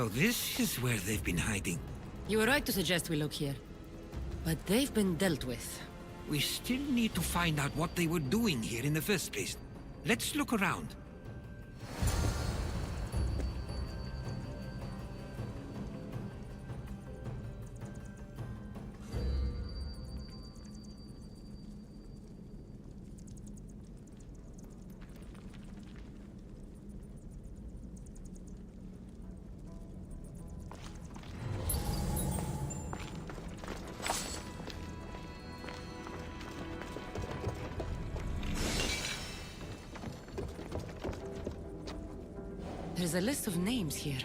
H: So this is where they've been hiding.
C: You were right to suggest we look here. But they've been dealt with.
H: We still need to find out what they were doing here in the first place. Let's look around.
C: There's a list of names here.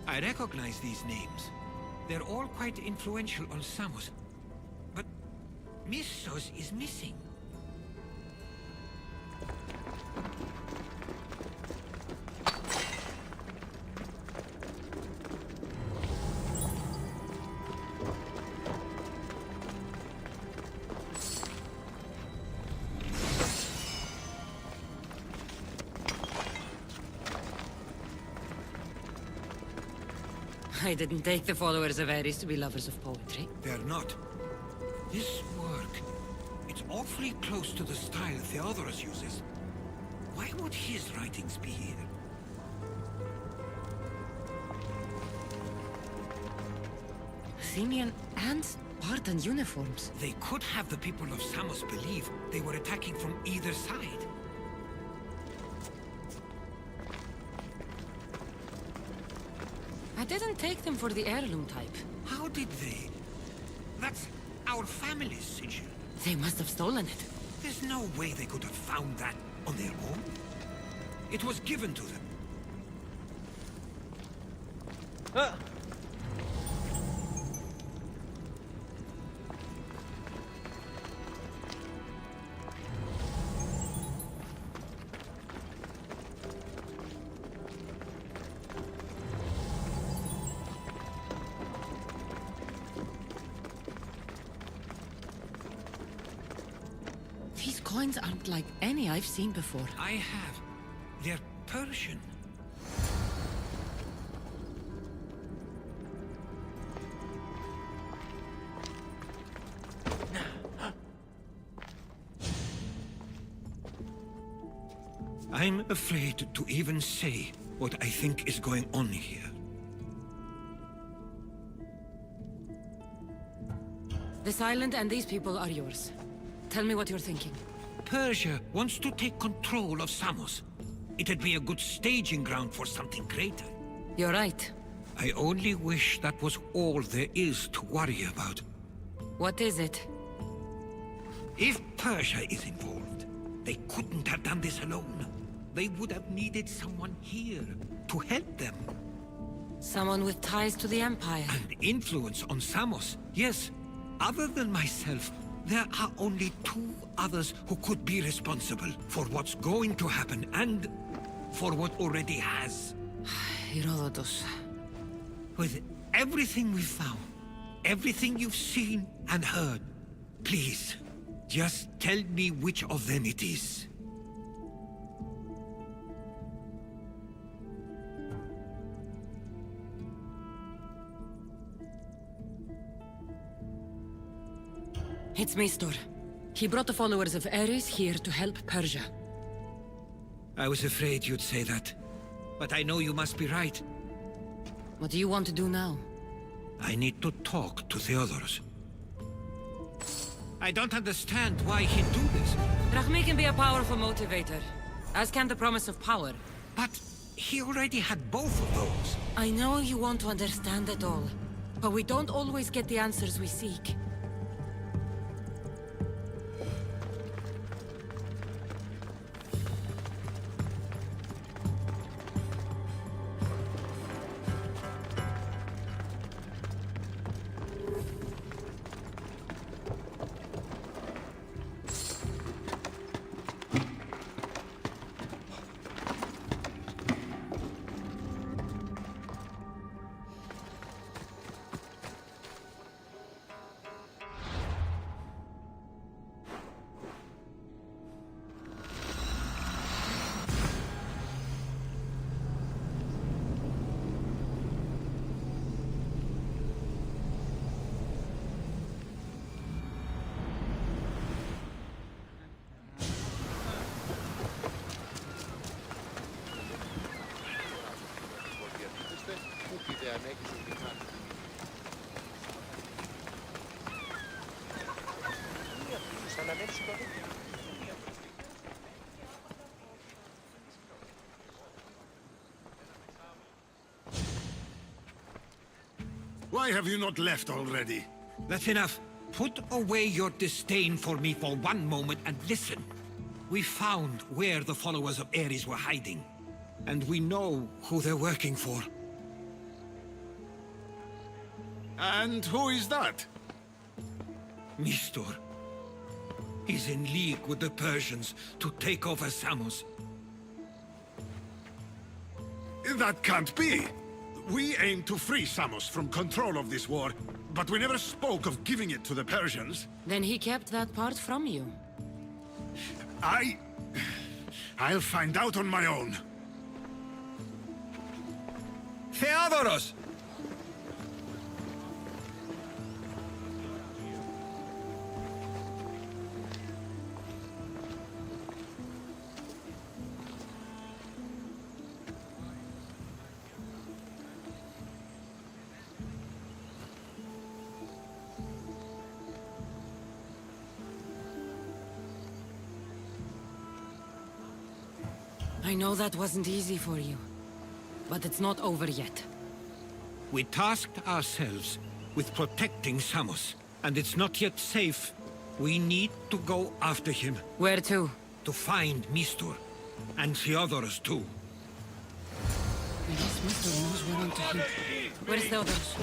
H: I recognize these names. They're all quite influential on Samos. But Missos is missing.
C: I didn't take the followers of Ares to be lovers of poetry.
H: They're not. This work, it's awfully close to the style Theodorus uses. Why would his writings be here?
C: Athenian and Spartan uniforms.
H: They could have the people of Samos believe they were attacking from either side.
C: I didn't take them for the heirloom type.
H: How did they? That's our family's sigil.
C: They must have stolen it.
H: There's no way they could have found that on their own. It was given to them.
C: These coins aren't like any I've seen before.
H: I have. They're Persian. I'm afraid to even say what I think is going on here.
C: This island and these people are yours. Tell me what you're thinking.
H: Persia wants to take control of Samos. It'd be a good staging ground for something greater.
C: You're right.
H: I only wish that was all there is to worry about.
C: What is it?
H: If Persia is involved, they couldn't have done this alone. They would have needed someone here to help them.
C: Someone with ties to the Empire.
H: And influence on Samos. Yes, other than myself, there are only two others who could be responsible for what's going to happen and for what already has.
C: Herodotus.
H: With everything we've found, everything you've seen and heard, please, just tell me which of them it is.
C: It's Maestor. He brought the followers of Ares here to help Persia.
H: I was afraid you'd say that. But I know you must be right.
C: What do you want to do now?
H: I need to talk to Theodorus. I don't understand why he'd do this.
C: Drachmi can be a powerful motivator, as can the promise of power.
H: But he already had both of those.
C: I know you want to understand it all, but we don't always get the answers we seek.
I: Why have you not left already?
H: That's enough. Put away your disdain for me for one moment and listen. We found where the followers of Ares were hiding. And we know who they're working for.
I: And who is that?
H: Mistor. He's in league with the Persians to take over Samos.
I: That can't be! We aim to free Samos from control of this war, but we never spoke of giving it to the Persians.
C: Then he kept that part from you.
I: I'll find out on my own.
H: Theodoros!
C: I know that wasn't easy for you, but it's not over yet.
H: We tasked ourselves with protecting Samos, and it's not yet safe. We need to go after him.
C: Where to?
H: To find Mistor, and Theodoros too.
C: I guess Mr. knows we're on to him. Where's Theodoros?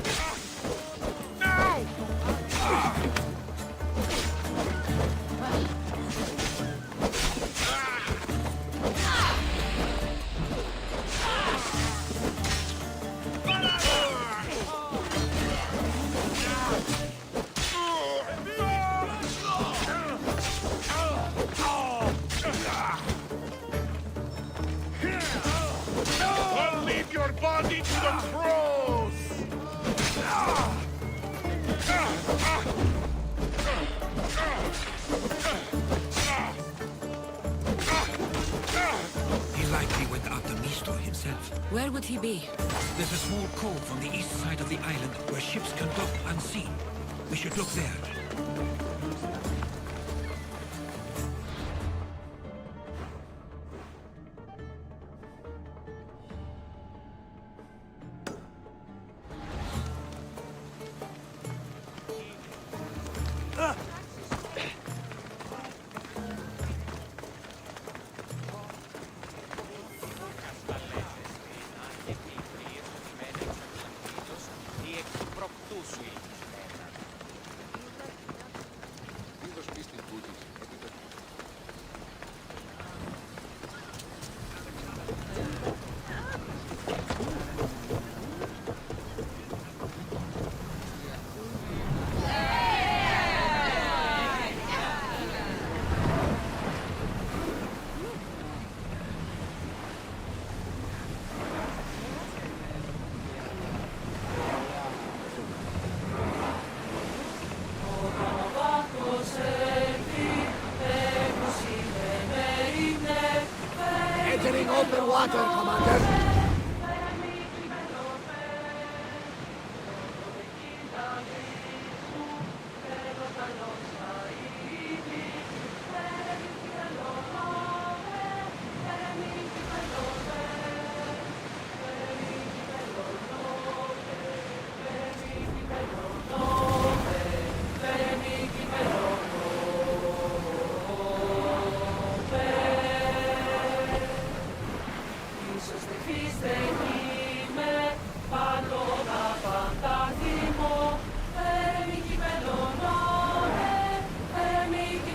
I: I'll leave your body to the crows!
H: He likely went after Mistor himself.
C: Where would he be?
H: There's a small cove on the east side of the island where ships can dock unseen. We should look there.
G: Entering open water, Commander.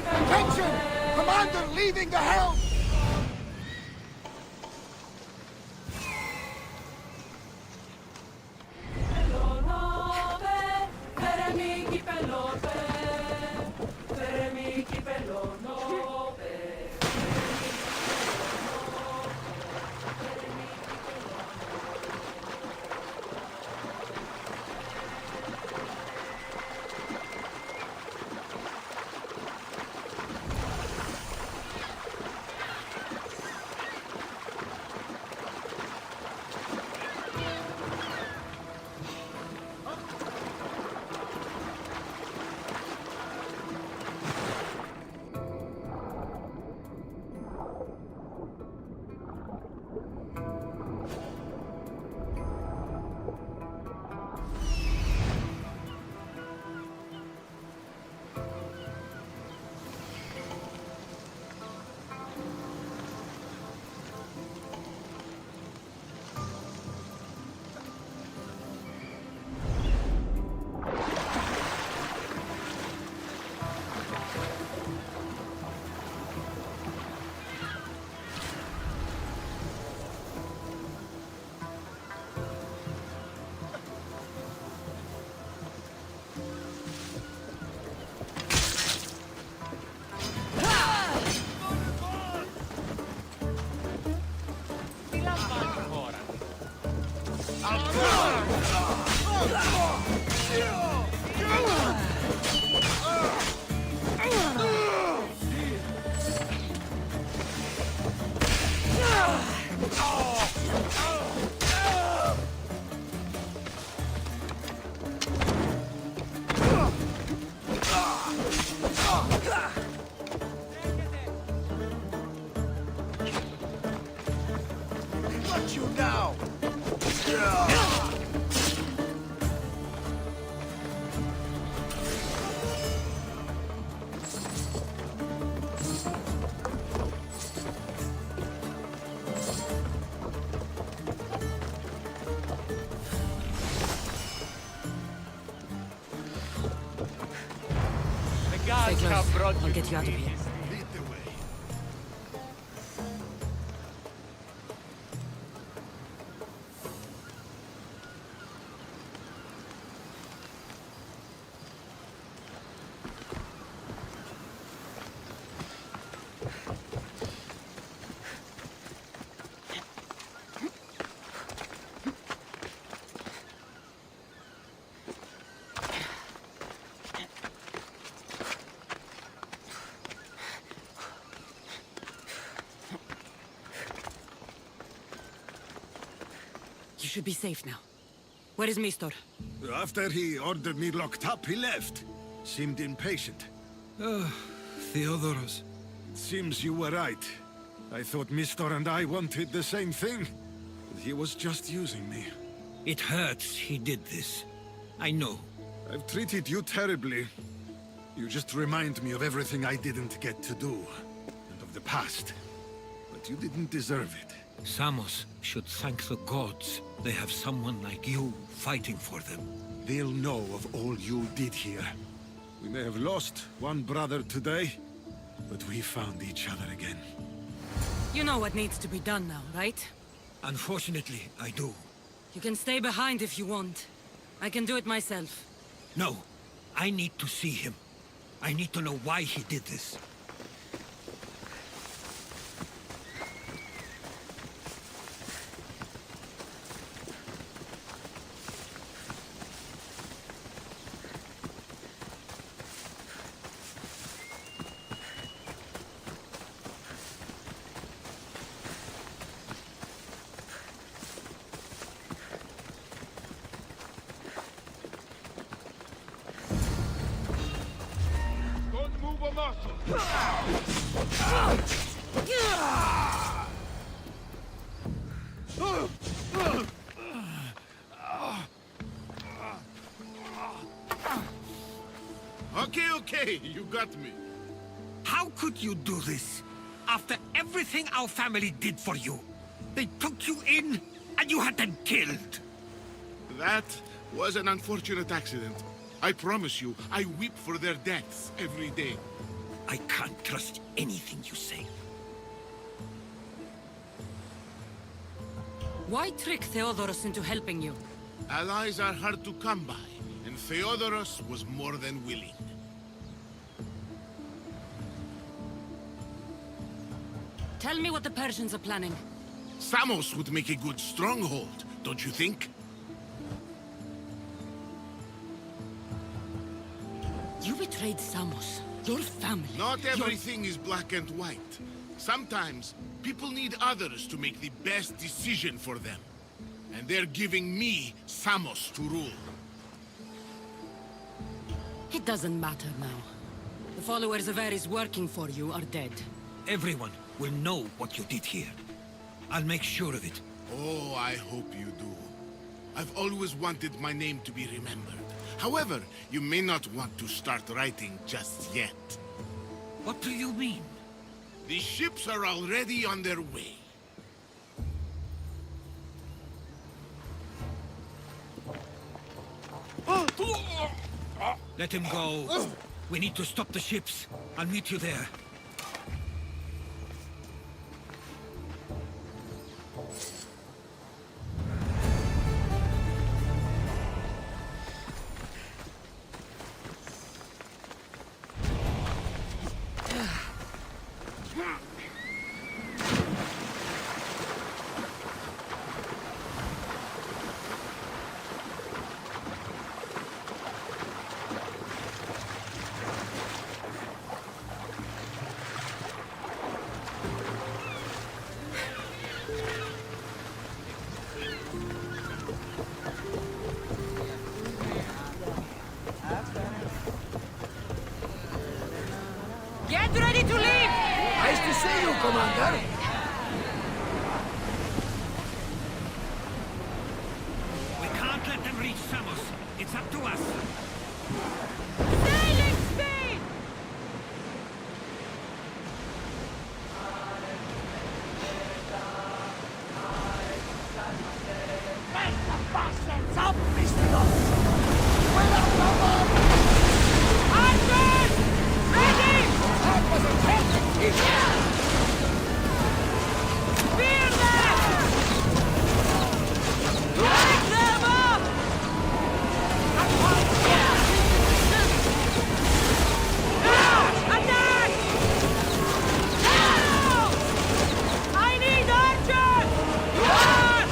G: Attention! Commander leaving the helm! Got you now!
C: Stay close. I'll get you out of here.
I: Lead the way.
C: You should be safe now. Where is Mistor?
I: After he ordered me locked up, he left. Seemed impatient.
H: Theodoros.
I: Seems you were right. I thought Mistor and I wanted the same thing. He was just using me.
H: It hurts he did this. I know.
I: I've treated you terribly. You just remind me of everything I didn't get to do. And of the past. But you didn't deserve it.
H: Samos should thank the gods. They have someone like you fighting for them.
I: They'll know of all you did here. We may have lost one brother today, but we found each other again.
C: You know what needs to be done now, right?
H: Unfortunately, I do.
C: You can stay behind if you want. I can do it myself.
H: No, I need to see him. I need to know why he did this.
I: Don't move a muscle! Okay, you got me.
H: How could you do this? After everything our family did for you. They took you in, and you had them killed.
I: That was an unfortunate accident. I promise you, I weep for their deaths every day.
H: I can't trust anything you say.
C: Why trick Theodoros into helping you?
I: Allies are hard to come by, and Theodoros was more than willing.
C: Tell me what the Persians are planning.
I: Samos would make a good stronghold, don't you think?
C: You betrayed Samos, your family.
I: Not everything is black and white. Sometimes, people need others to make the best decision for them. And they're giving me Samos to rule.
C: It doesn't matter now. The followers of Ares working for you are dead.
H: Everyone will know what you did here. I'll make sure of it.
I: Oh, I hope you do. I've always wanted my name to be remembered. However, you may not want to start writing just yet.
H: What do you mean?
I: The ships are already on their way.
H: Let him go. We need to stop the ships. I'll meet you there.
G: see you, Commander.
H: We can't let them reach Samos. It's up to us.
B: Sailing speed!
G: Bastards up, Mr. Well up, Commander!
B: Archers! Ready!
G: That was a perfect hit!
B: Spear them! Light them up! Attack! Now! I need archers! Run!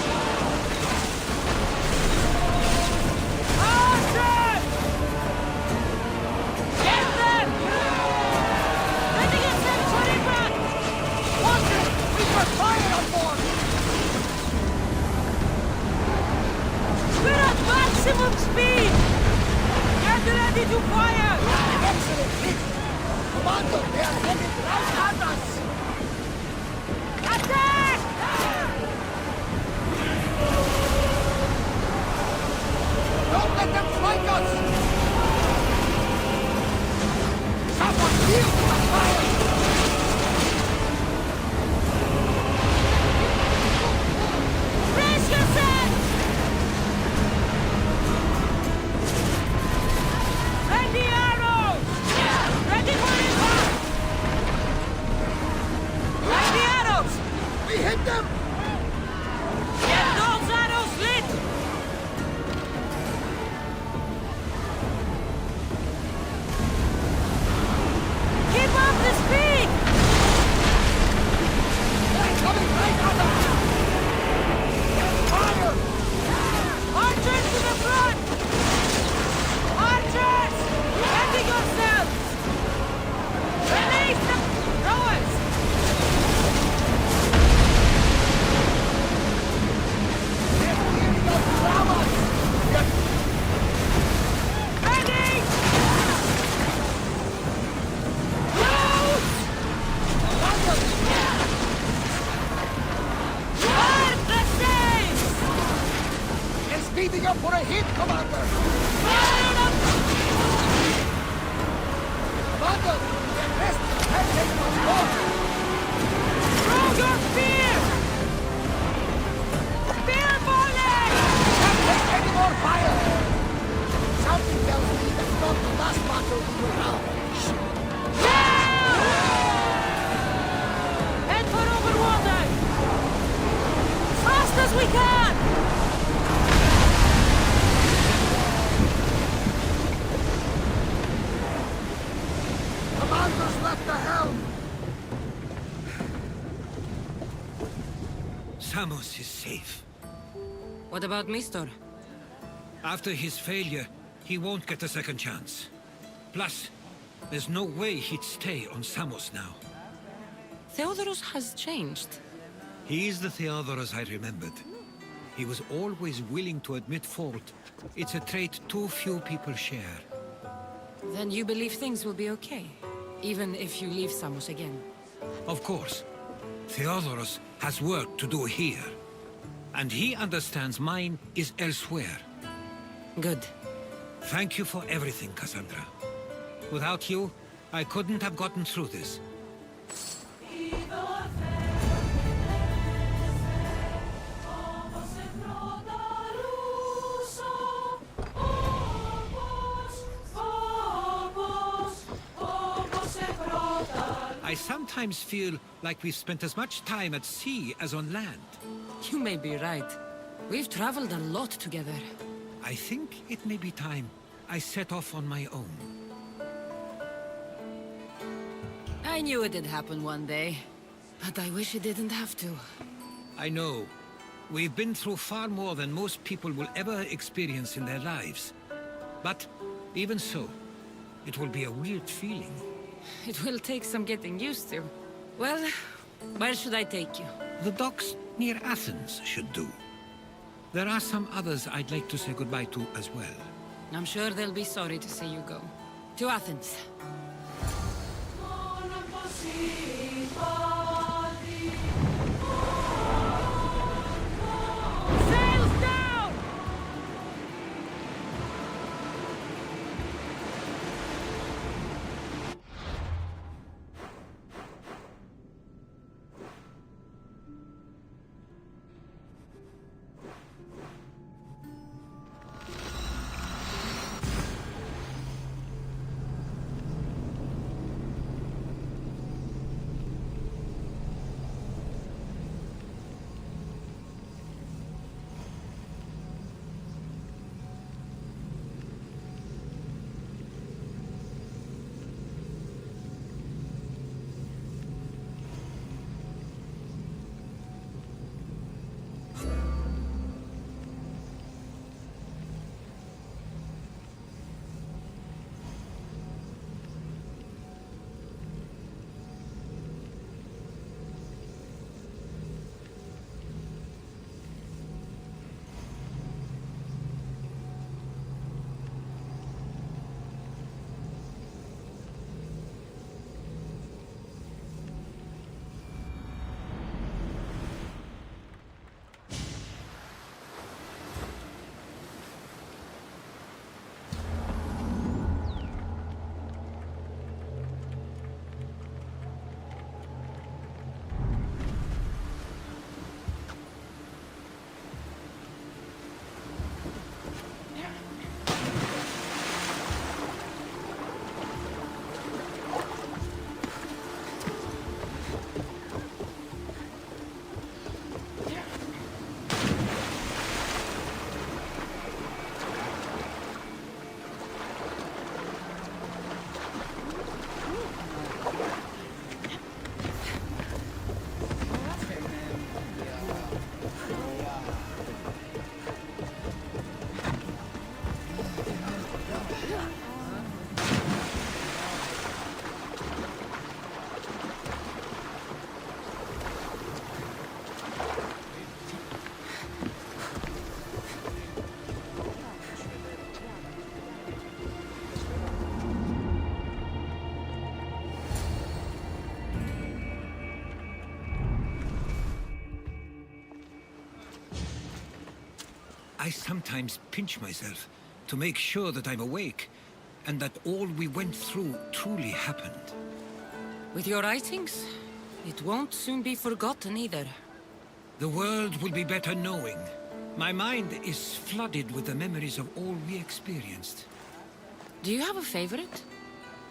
B: Archers! Get them! Letting a century back!
G: Watch it! We've got fire on board!
B: We're at maximum speed! Get ready to fire!
G: Excellent hit! Commander, they are headed right at us!
B: Attack!
G: Don't let them flank us! Someone yield to the fire!
B: Brace yourselves! Ready arrows! Ready for impact! Ready arrows!
G: We hit them!
B: Get those arrows lit! Keep up the speed!
G: They're coming right at us! Fire!
B: Archers to the front! Archers! Ready yourselves! Release the rowers!
G: They're clearing out flowers!
B: Ready! Loose! Burn the sails!
G: They're speeding up for a hit, Commander!
B: Fire up!
G: Commander, the rest have taken on board!
B: Throw your spear! Spear volley!
G: Can't take any more fire! Something tells me that's not the last battle we will have.
B: Head for over water! Fast as we can!
G: Commander's left the helm!
H: Samos is safe.
C: What about Mistor?
H: After his failure, he won't get a second chance. Plus, there's no way he'd stay on Samos now.
C: Theodorus has changed.
H: He is the Theodoros I remembered. He was always willing to admit fault. It's a trait too few people share.
C: Then you believe things will be okay, even if you leave Samos again.
H: Of course. Theodoros has work to do here. And he understands mine is elsewhere.
C: Good.
H: Thank you for everything, Cassandra. Without you, I couldn't have gotten through this. I sometimes feel like we've spent as much time at sea as on land.
C: You may be right. We've traveled a lot together.
H: I think it may be time I set off on my own.
C: I knew it'd happen one day, but I wish it didn't have to.
H: I know. We've been through far more than most people will ever experience in their lives. But even so, it will be a weird feeling.
C: It will take some getting used to. Well, where should I take you?
H: The docks near Athens should do. There are some others I'd like to say goodbye to as well.
C: I'm sure they'll be sorry to see you go. To Athens.
H: I sometimes pinch myself to make sure that I'm awake, and that all we went through truly happened.
C: With your writings, it won't soon be forgotten either.
H: The world will be better knowing. My mind is flooded with the memories of all we experienced.
C: Do you have a favorite?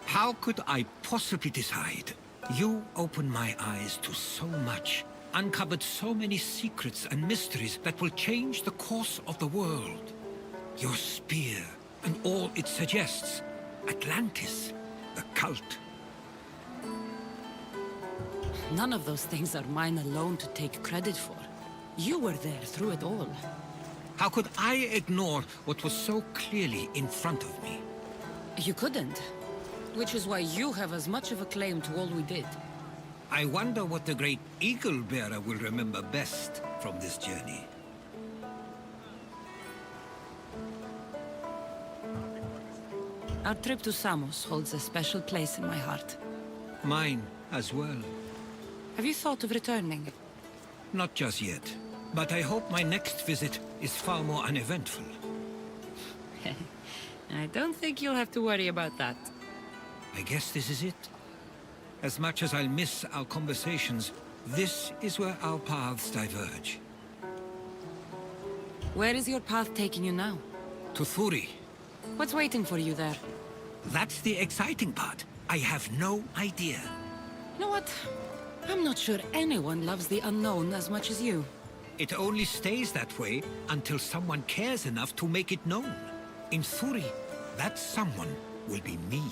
H: How could I possibly decide? You opened my eyes to so much, uncovered so many secrets and mysteries that will change the course of the world. Your spear, and all it suggests. Atlantis, the cult.
C: None of those things are mine alone to take credit for. You were there through it all.
H: How could I ignore what was so clearly in front of me?
C: You couldn't. Which is why you have as much of a claim to all we did.
H: I wonder what the great Eagle Bearer will remember best from this journey.
C: Our trip to Samos holds a special place in my heart.
H: Mine as well.
C: Have you thought of returning?
H: Not just yet, but I hope my next visit is far more uneventful.
C: I don't think you'll have to worry about that.
H: I guess this is it. As much as I'll miss our conversations, this is where our paths diverge.
C: Where is your path taking you now?
H: To Thuri.
C: What's waiting for you there?
H: That's the exciting part. I have no idea.
C: You know what? I'm not sure anyone loves the unknown as much as you.
H: It only stays that way until someone cares enough to make it known. In Thuri, that someone will be me.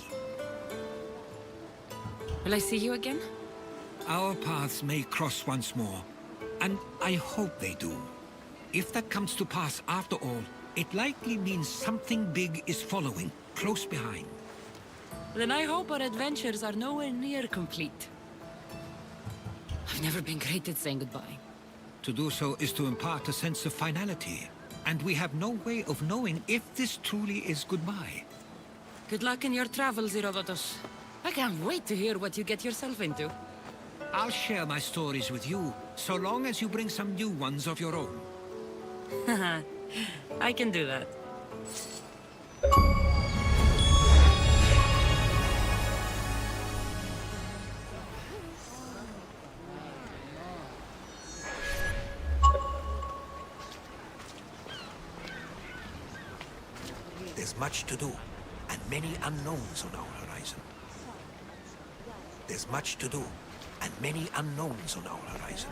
C: Will I see you again?
H: Our paths may cross once more, and I hope they do. If that comes to pass after all, it likely means something big is following, close behind.
C: Then I hope our adventures are nowhere near complete. I've never been great at saying goodbye.
H: To do so is to impart a sense of finality, and we have no way of knowing if this truly is goodbye.
C: Good luck in your travels, Herodotus. I can't wait to hear what you get yourself into.
H: I'll share my stories with you, so long as you bring some new ones of your own.
C: I can do that.
G: There's much to do, and many unknowns on our horizon. There's much to do, and many unknowns on our horizon.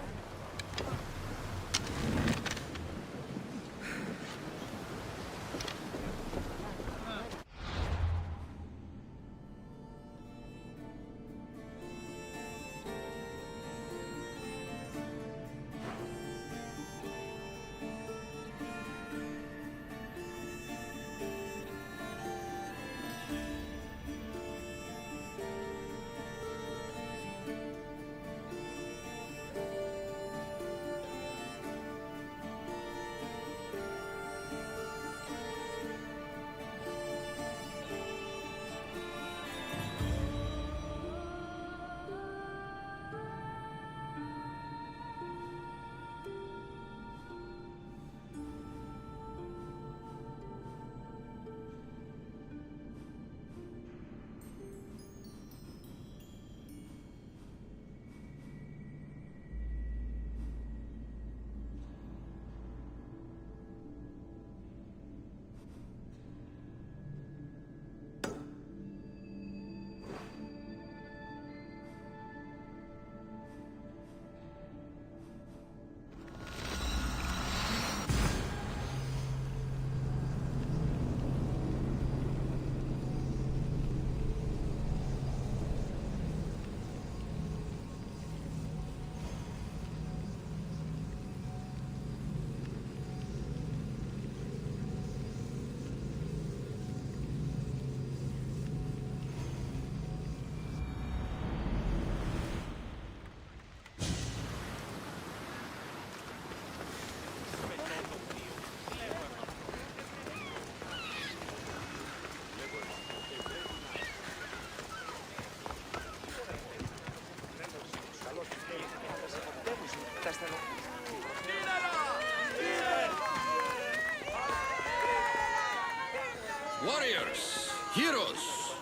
J: Warriors, heroes,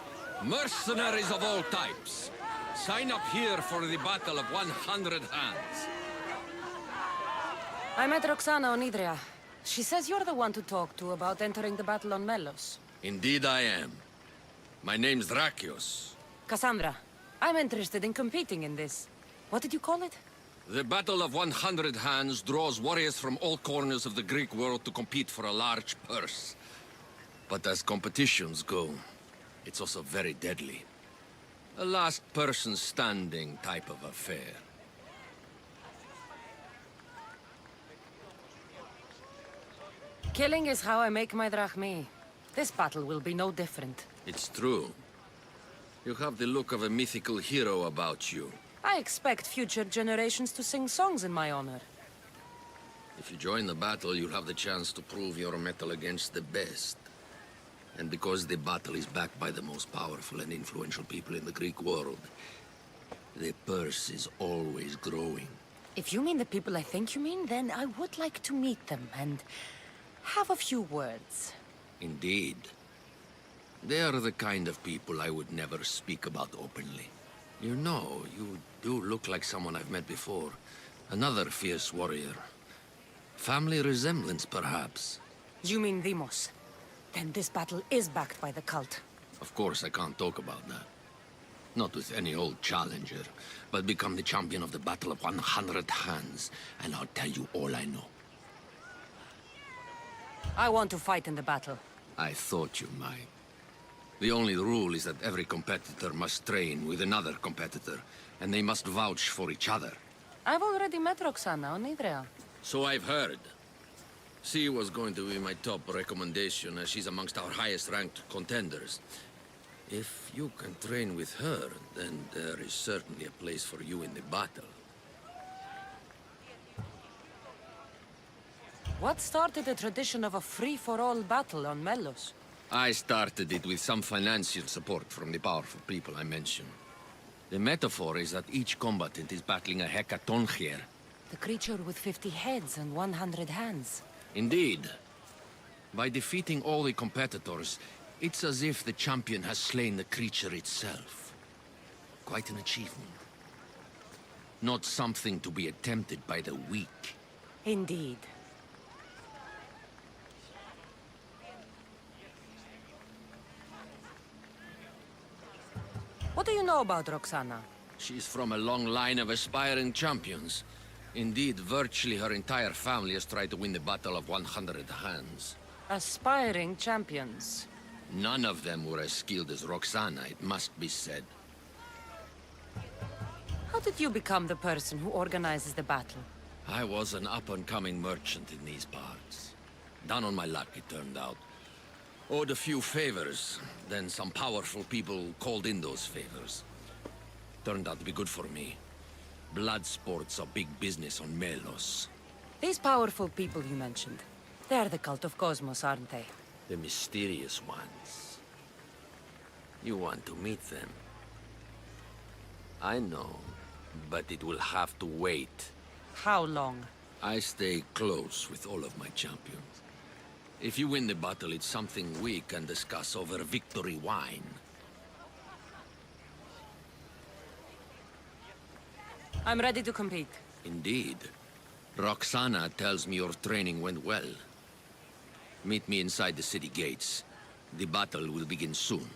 J: mercenaries of all types. Sign up here for the Battle of 100 Hands.
C: I met Roxana on Idria. She says you're the one to talk to about entering the battle on Melos.
J: Indeed I am. My name's Drakios.
C: Cassandra, I'm interested in competing in this. What did you call it?
J: The Battle of 100 Hands draws warriors from all corners of the Greek world to compete for a large purse. But as competitions go, it's also very deadly. A last person standing type of affair.
C: Killing is how I make my drachmi. This battle will be no different.
J: It's true. You have the look of a mythical hero about you.
C: I expect future generations to sing songs in my honor.
J: If you join the battle, you'll have the chance to prove your mettle against the best. And because the battle is backed by the most powerful and influential people in the Greek world, the purse is always growing.
C: If you mean the people I think you mean, then I would like to meet them and have a few words.
J: Indeed. They are the kind of people I would never speak about openly. You know, you do look like someone I've met before. Another fierce warrior. Family resemblance, perhaps.
C: You mean Demos? Then this battle is backed by the cult.
J: Of course, I can't talk about that. Not with any old challenger, but become the champion of the Battle of 100 Hands, and I'll tell you all I know.
C: I want to fight in the battle.
J: I thought you might. The only rule is that every competitor must train with another competitor, and they must vouch for each other.
C: I've already met Roxana on Idria.
J: So I've heard. She was going to be my top recommendation, as she's amongst our highest-ranked contenders. If you can train with her, then there is certainly a place for you in the battle.
C: What started the tradition of a free-for-all battle on Melos?
J: I started it with some financial support from the powerful people I mentioned. The metaphor is that each combatant is battling a hecatoncheir.
C: The creature with 50 heads and 100 hands.
J: Indeed. By defeating all the competitors, it's as if the champion has slain the creature itself. Quite an achievement. Not something to be attempted by the weak.
C: Indeed. What do you know about Roxana?
J: She's from a long line of aspiring champions. Indeed, virtually her entire family has tried to win the Battle of 100 Hands.
C: Aspiring champions.
J: None of them were as skilled as Roxana, it must be said.
C: How did you become the person who organizes the battle?
J: I was an up-and-coming merchant in these parts. Down on my luck, it turned out. Owed a few favors, then some powerful people called in those favors. Turned out to be good for me. Blood sports are big business on Melos.
C: These powerful people you mentioned, they're the cult of Cosmos, aren't they?
J: The mysterious ones. You want to meet them? I know, but it will have to wait.
C: How long?
J: I stay close with all of my champions. If you win the battle, it's something we can discuss over victory wine.
C: I'm ready to compete.
J: Indeed. Roxana tells me your training went well. Meet me inside the city gates. The battle will begin soon.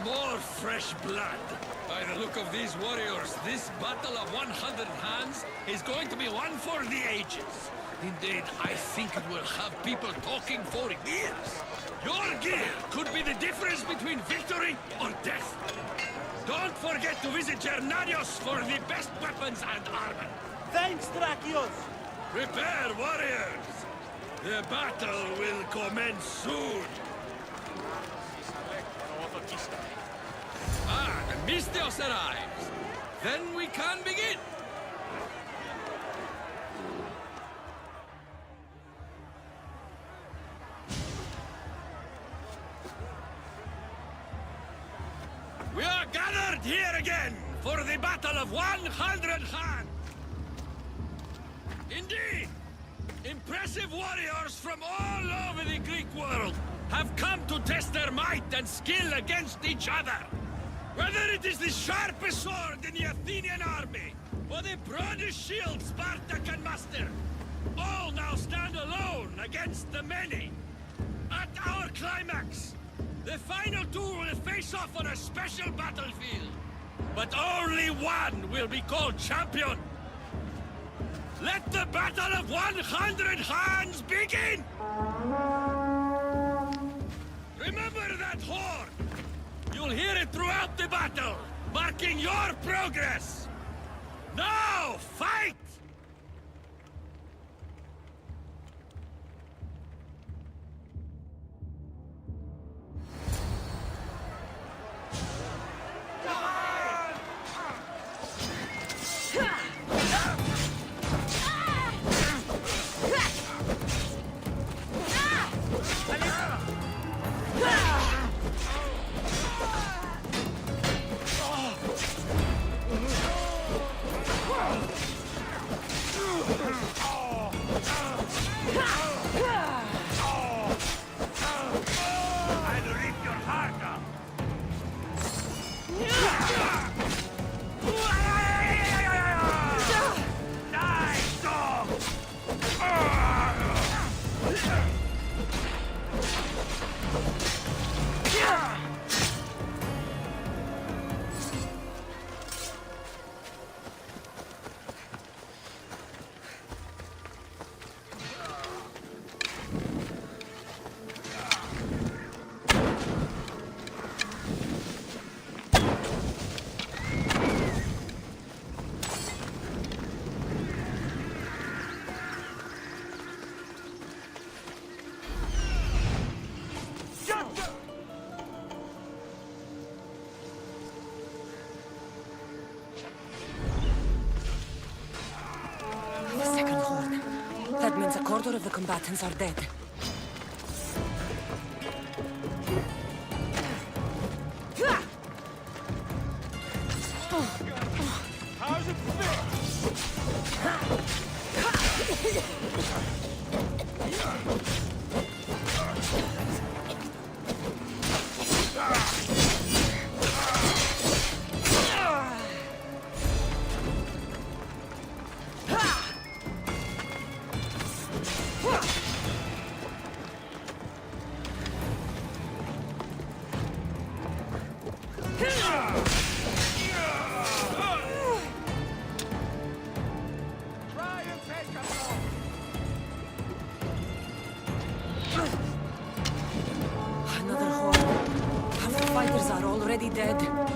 J: More fresh blood. By the look of these warriors, this battle of 100 hands is going to be one for the ages. Indeed, I think it will have people talking for years. Your gear could be the difference between victory or death. Don't forget to visit Gernarios for the best weapons and armor.
K: Thanks, Drakios!
J: Prepare, warriors! The battle will commence soon. Ah, the Mystios arrives. Then we can begin. here again for the Battle of 100 Hands! Indeed! Impressive warriors from all over the Greek world have come to test their might and skill against each other. Whether it is the sharpest sword in the Athenian army, or the broadest shield Sparta can muster, all now stand alone against the many. At our climax, the final two will face off on a special battlefield. But only one will be called champion. Let the Battle of 100 Hands begin! Remember that horn! You'll hear it throughout the battle, marking your progress! Now, fight!
C: A quarter of the combatants are dead.
J: How's it
C: Another horde. Half the fighters are already dead.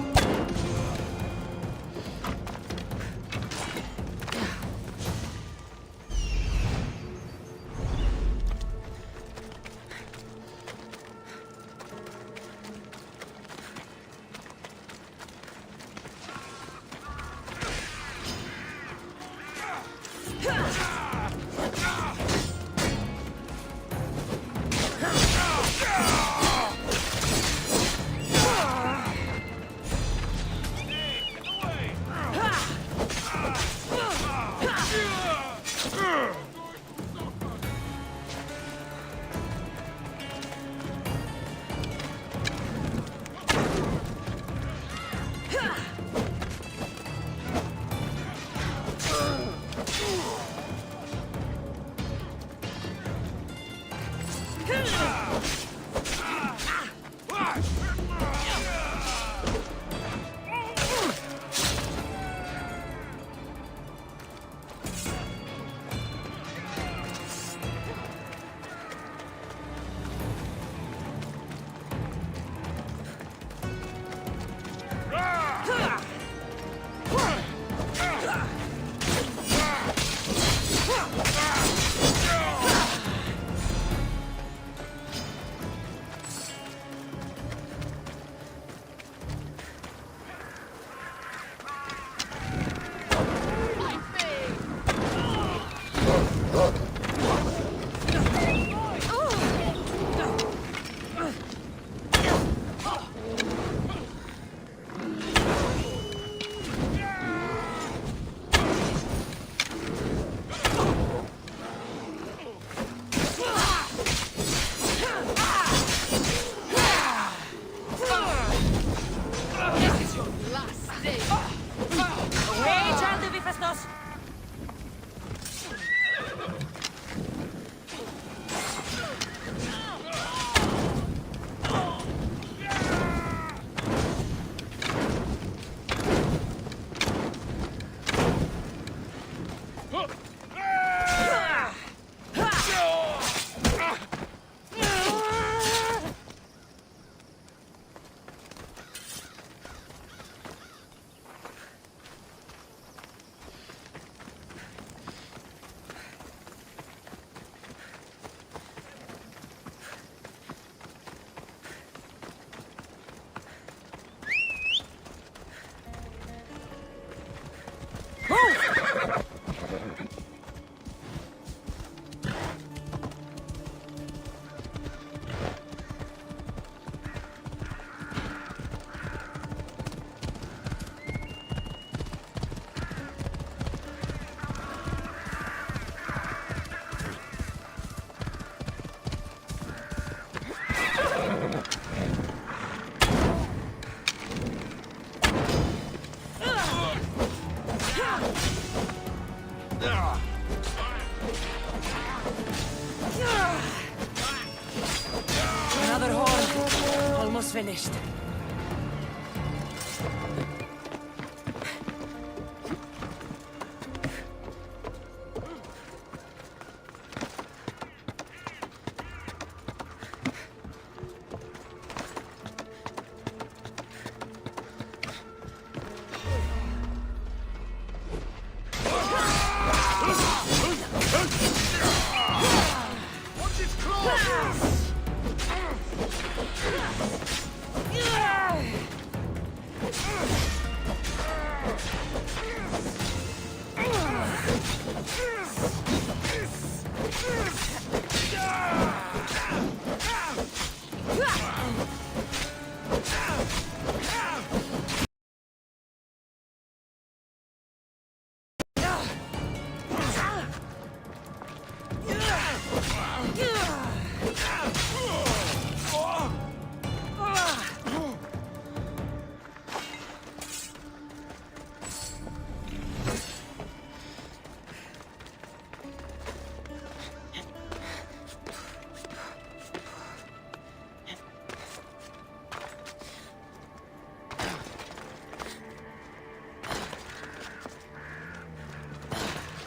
C: finished.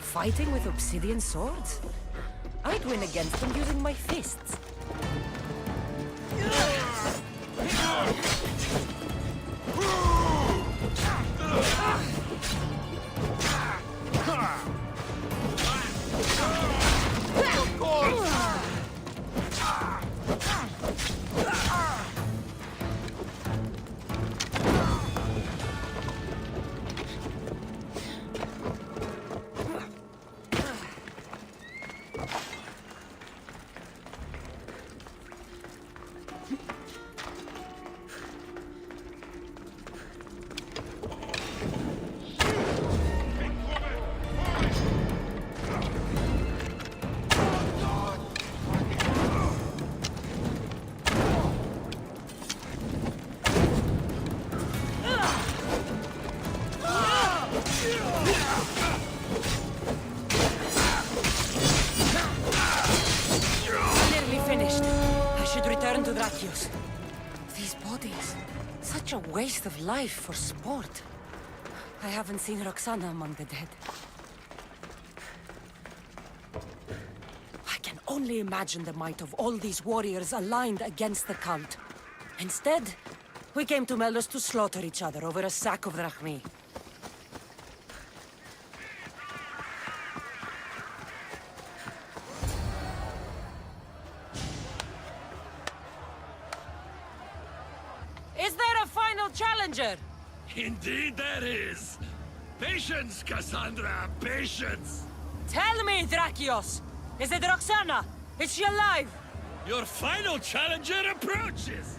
C: Fighting with obsidian swords? I'd win against them using my fists. These bodies, such a waste of life for sport. I haven't seen Roxana among the dead. I can only imagine the might of all these warriors aligned against the cult. Instead, we came to Melos to slaughter each other over a sack of drachmi. Is there a final challenger?
J: Indeed there is. Patience, Cassandra, patience.
C: Tell me, Drakios! Is it Roxana? Is she alive?
J: Your final challenger approaches.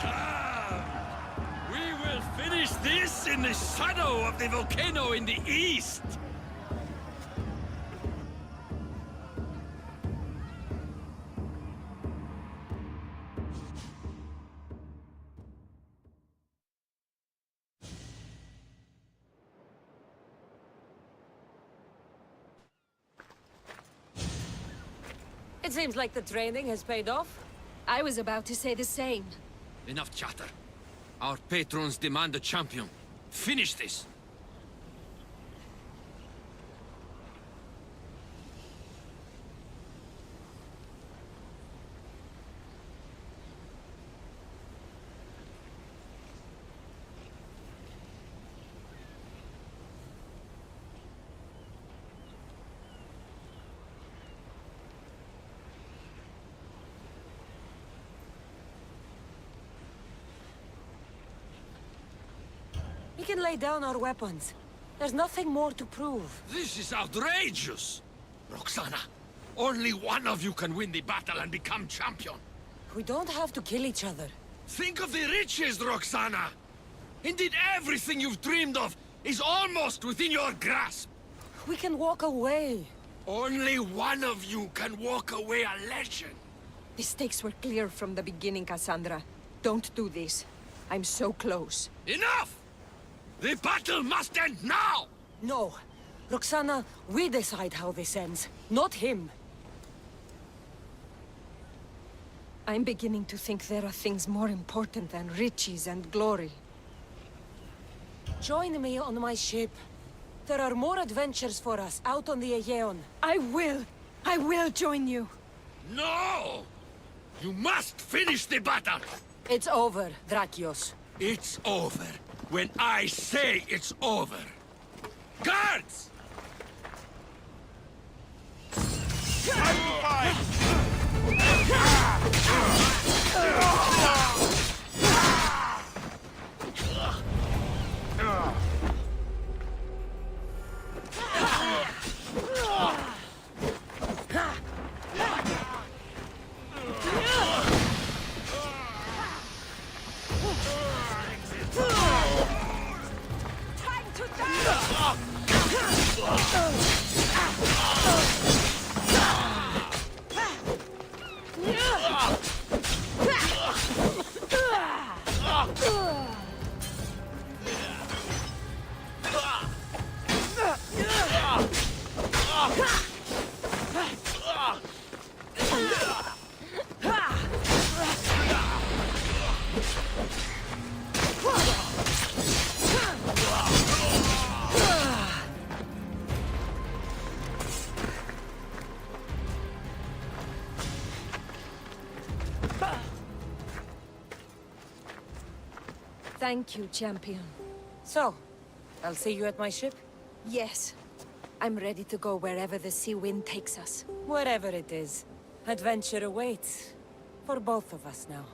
J: Come. We will finish this in the shadow of the volcano in the east.
C: It seems like the training has paid off.
B: I was about to say the same.
J: Enough chatter. Our patrons demand a champion. Finish this.
C: We can lay down our weapons. There's nothing more to prove.
J: This is outrageous! Roxana, only one of you can win the battle and become champion.
C: We don't have to kill each other.
J: Think of the riches, Roxana! Indeed, everything you've dreamed of is almost within your grasp.
C: We can walk away.
J: Only one of you can walk away a legend.
B: The stakes were clear from the beginning, Cassandra. Don't do this. I'm so close.
J: Enough! The battle must end now!
C: No. Roxana, we decide how this ends, not him.
B: I'm beginning to think there are things more important than riches and glory.
C: Join me on my ship. There are more adventures for us out on the Aegean.
B: I will join you!
J: No! You must finish the battle!
C: It's over, Drakios.
J: It's over when I say it's over. Guards!
B: Thank you, champion.
C: So, I'll see you at my ship?
B: Yes. I'm ready to go wherever the sea wind takes us.
C: Wherever it is. Adventure awaits. For both of us now.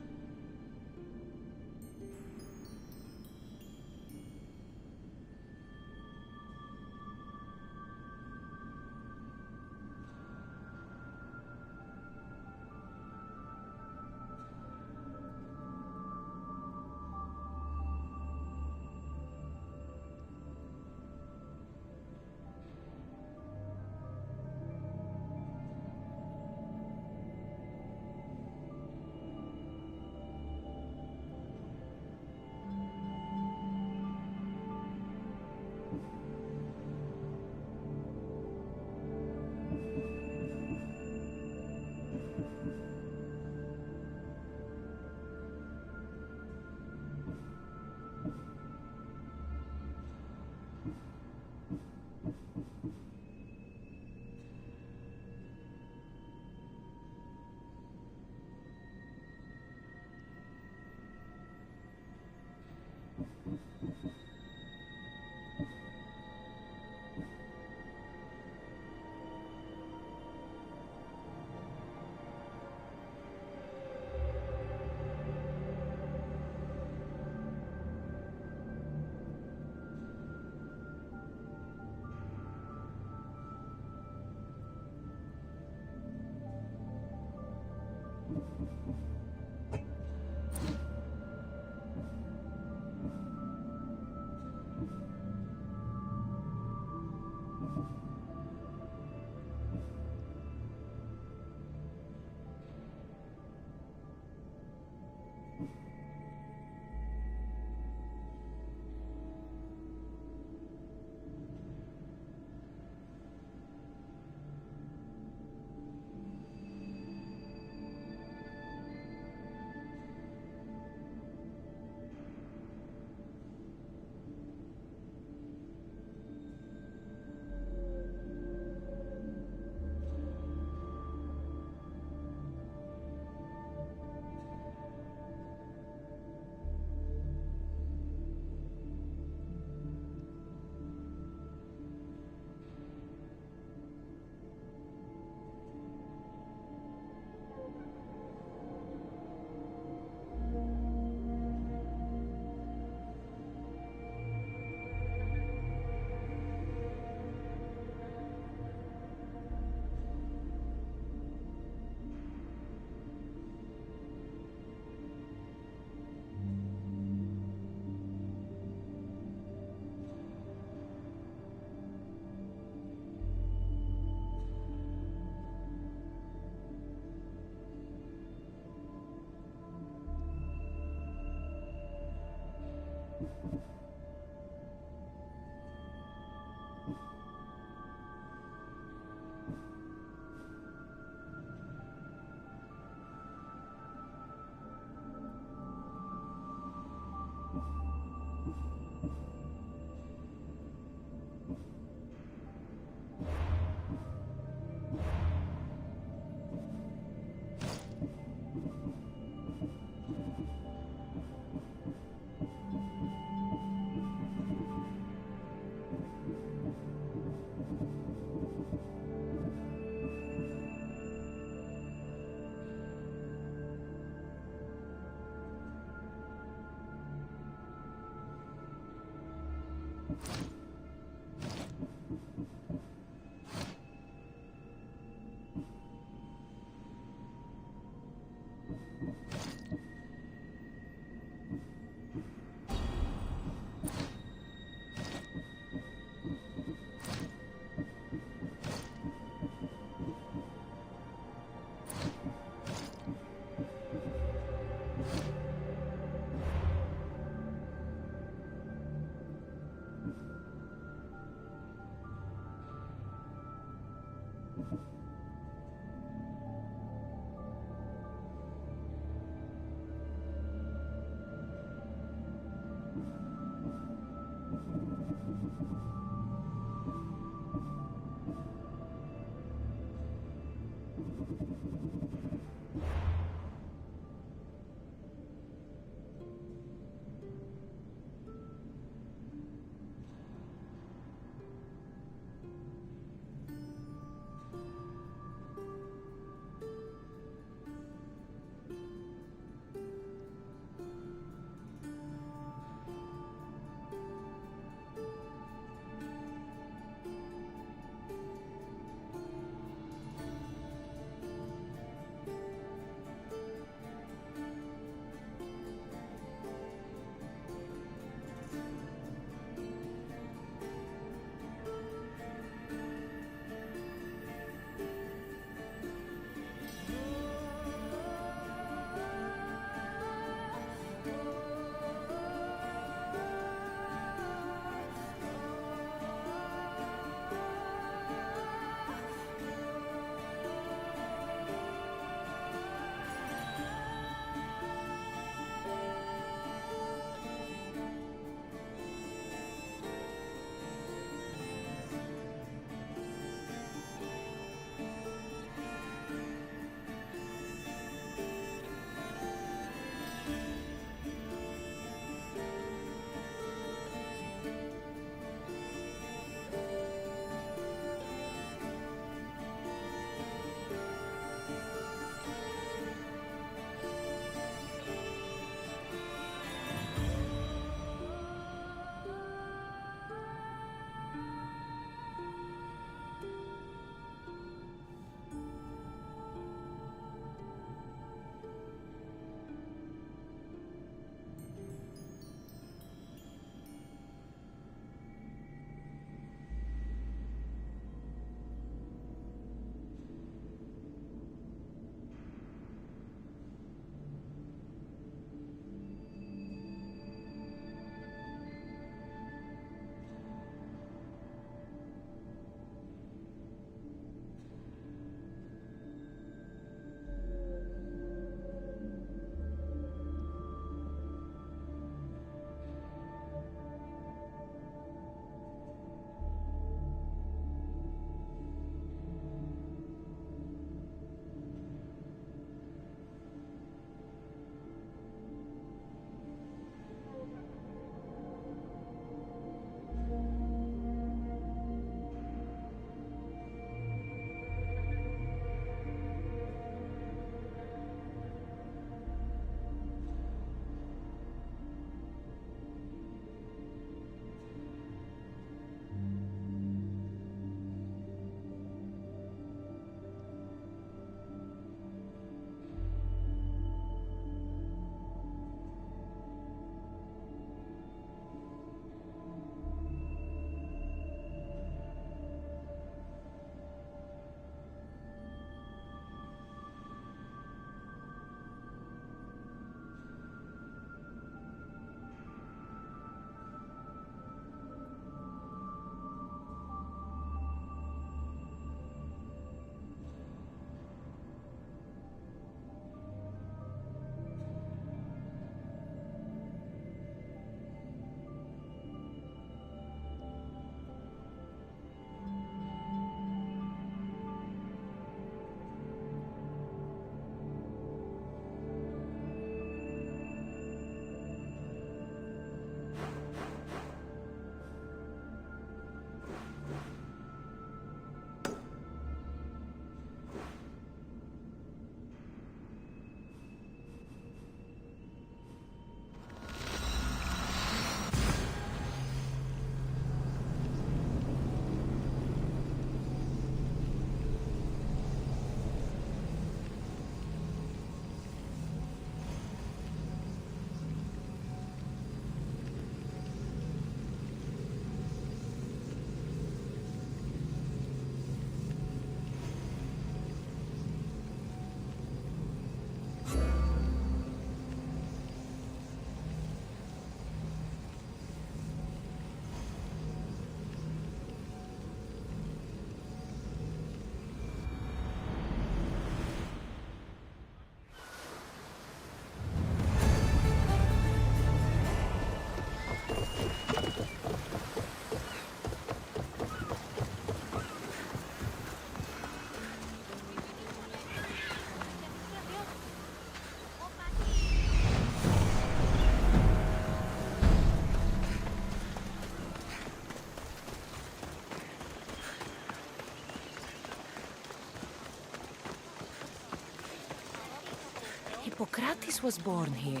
C: Socrates was born here.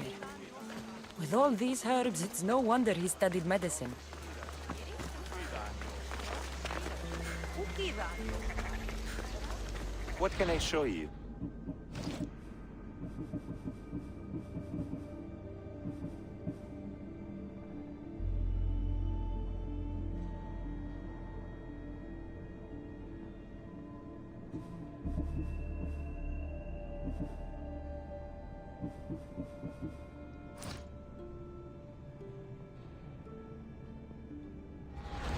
C: With all these herbs, it's no wonder he studied medicine.
K: What can I show you?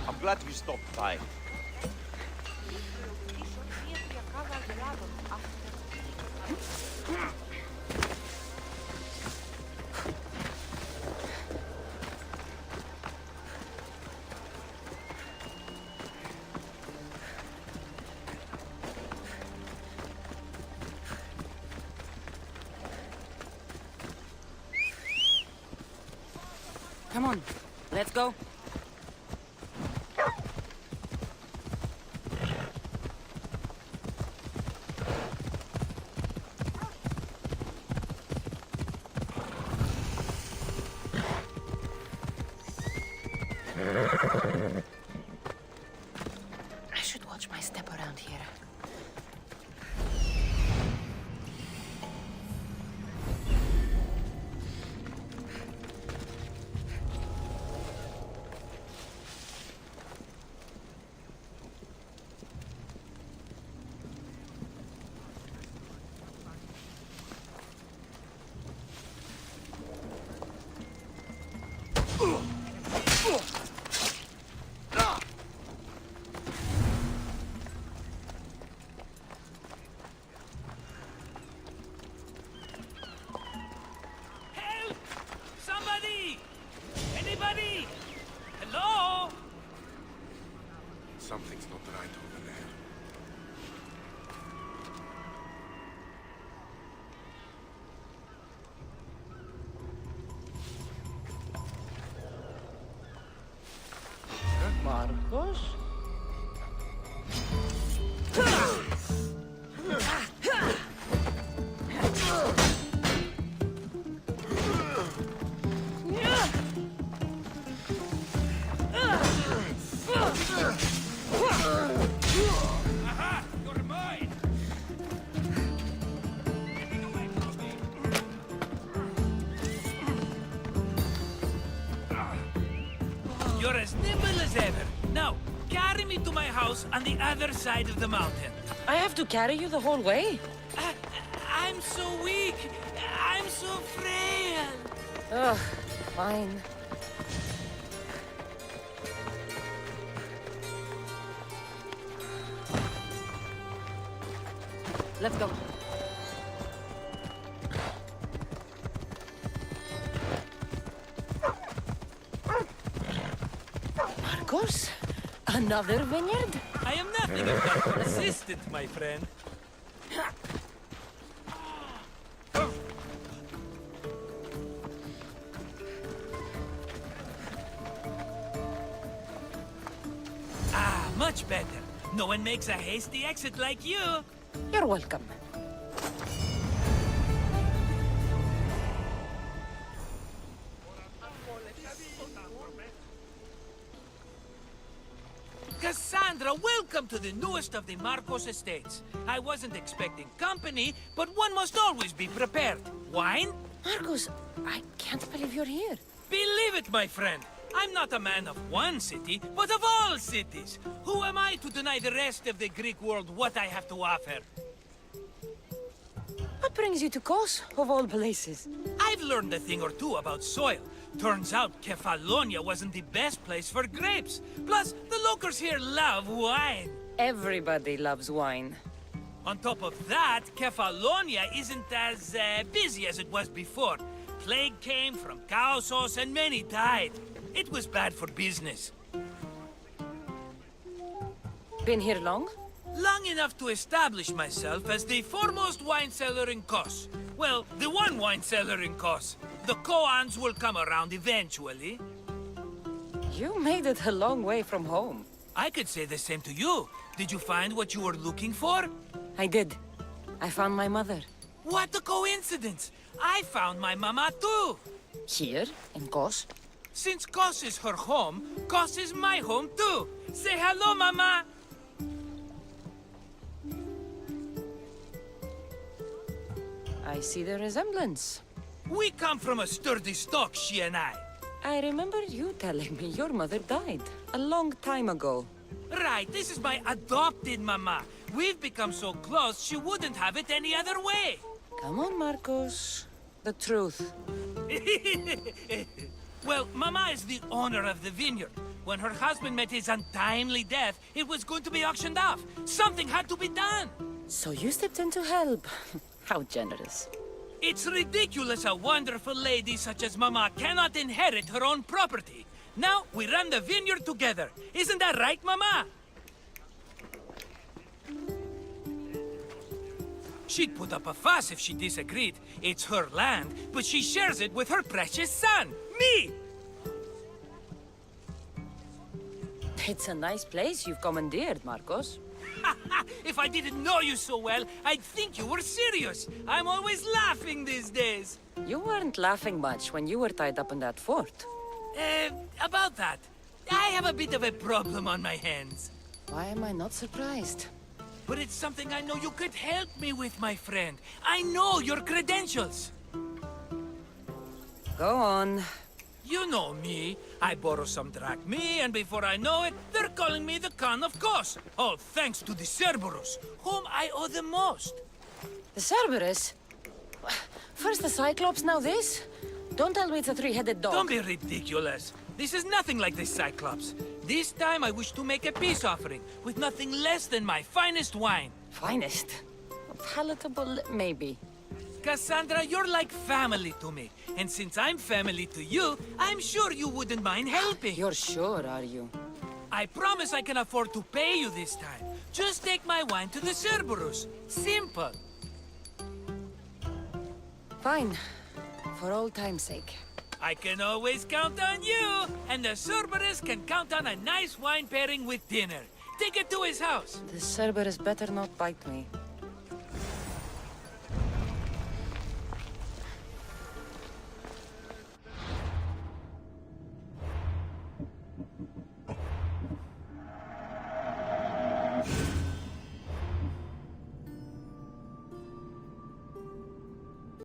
K: I'm glad you stopped by.
C: Come on, let's go. I should watch my step around here.
J: Help! Somebody! Anybody? Hello?
I: Something's not right over there.
C: Marcos?
J: Aha! You're mine! Getting away from me! You're as nimble as ever. Now, carry me to my house on the other side of the mountain.
C: I have to carry you the whole way?
J: I'm so weak. I'm so frail.
C: Ugh, fine. Let's go. Marcos? Another vineyard?
J: I am nothing if not persistent, my friend. Ah, much better. No one makes a hasty exit like you.
C: You're welcome.
J: Cassandra, welcome to the newest of the Marcos estates. I wasn't expecting company, but one must always be prepared. Wine?
C: Marcos, I can't believe you're here.
J: Believe it, my friend. I'm not a man of one city, but of all cities. Who am I to deny the rest of the Greek world what I have to offer?
C: What brings you to Kos, of all places?
J: I've learned a thing or two about soil. Turns out Kefalonia wasn't the best place for grapes. Plus, the locals here love wine.
C: Everybody loves wine.
J: On top of that, Kefalonia isn't as busy as it was before. Plague came from cow sauce and many died. It was bad for business.
C: Been here long?
J: Long enough to establish myself as the foremost wine seller in Kos. Well, the one wine seller in Kos. The Koans will come around eventually.
C: You made it a long way from home.
J: I could say the same to you. Did you find what you were looking for?
C: I did. I found my mother.
L: What a coincidence! I found my mama too!
C: Here, in Kos?
L: Since Kos is her home, Kos is my home too! Say hello, mama!
C: I see the resemblance.
L: We come from a sturdy stock, she and I.
C: I remember you telling me your mother died a long time ago.
L: Right, this is my adopted mama. We've become so close, she wouldn't have it any other way.
C: Come on, Marcos. The truth.
L: Well, Mama is the owner of the vineyard. When her husband met his untimely death, it was going to be auctioned off. Something had to be done.
C: So you stepped in to help. How generous.
L: It's ridiculous a wonderful lady such as Mama cannot inherit her own property. Now we run the vineyard together. Isn't that right, Mama? She'd put up a fuss if she disagreed. It's her land, but she shares it with her precious son, me!
C: It's a nice place you've commandeered, Marcos.
L: If I didn't know you so well, I'd think you were serious. I'm always laughing these days.
C: You weren't laughing much when you were tied up in that fort.
L: About that, I have a bit of a problem on my hands.
C: Why am I not surprised?
L: But it's something I know you could help me with, my friend. I know your credentials.
C: Go on.
L: You know me. I borrow some drachmae, and before I know it, they're calling me the Khan of Kos. All thanks to the Cerberus, whom I owe the most.
C: The Cerberus? First the Cyclops, now this? Don't tell me it's a three-headed dog.
L: Don't be ridiculous. This is nothing like the Cyclops. This time I wish to make a peace offering, with nothing less than my finest wine.
C: Finest? Palatable, maybe.
L: Cassandra, you're like family to me. And since I'm family to you, I'm sure you wouldn't mind helping.
C: You're sure, are you?
L: I promise I can afford to pay you this time. Just take my wine to the Cerberus. Simple.
C: Fine. For old time's sake.
L: I can always count on you, and the Cerberus can count on a nice wine pairing with dinner. Take it to his house.
C: The Cerberus better not bite me.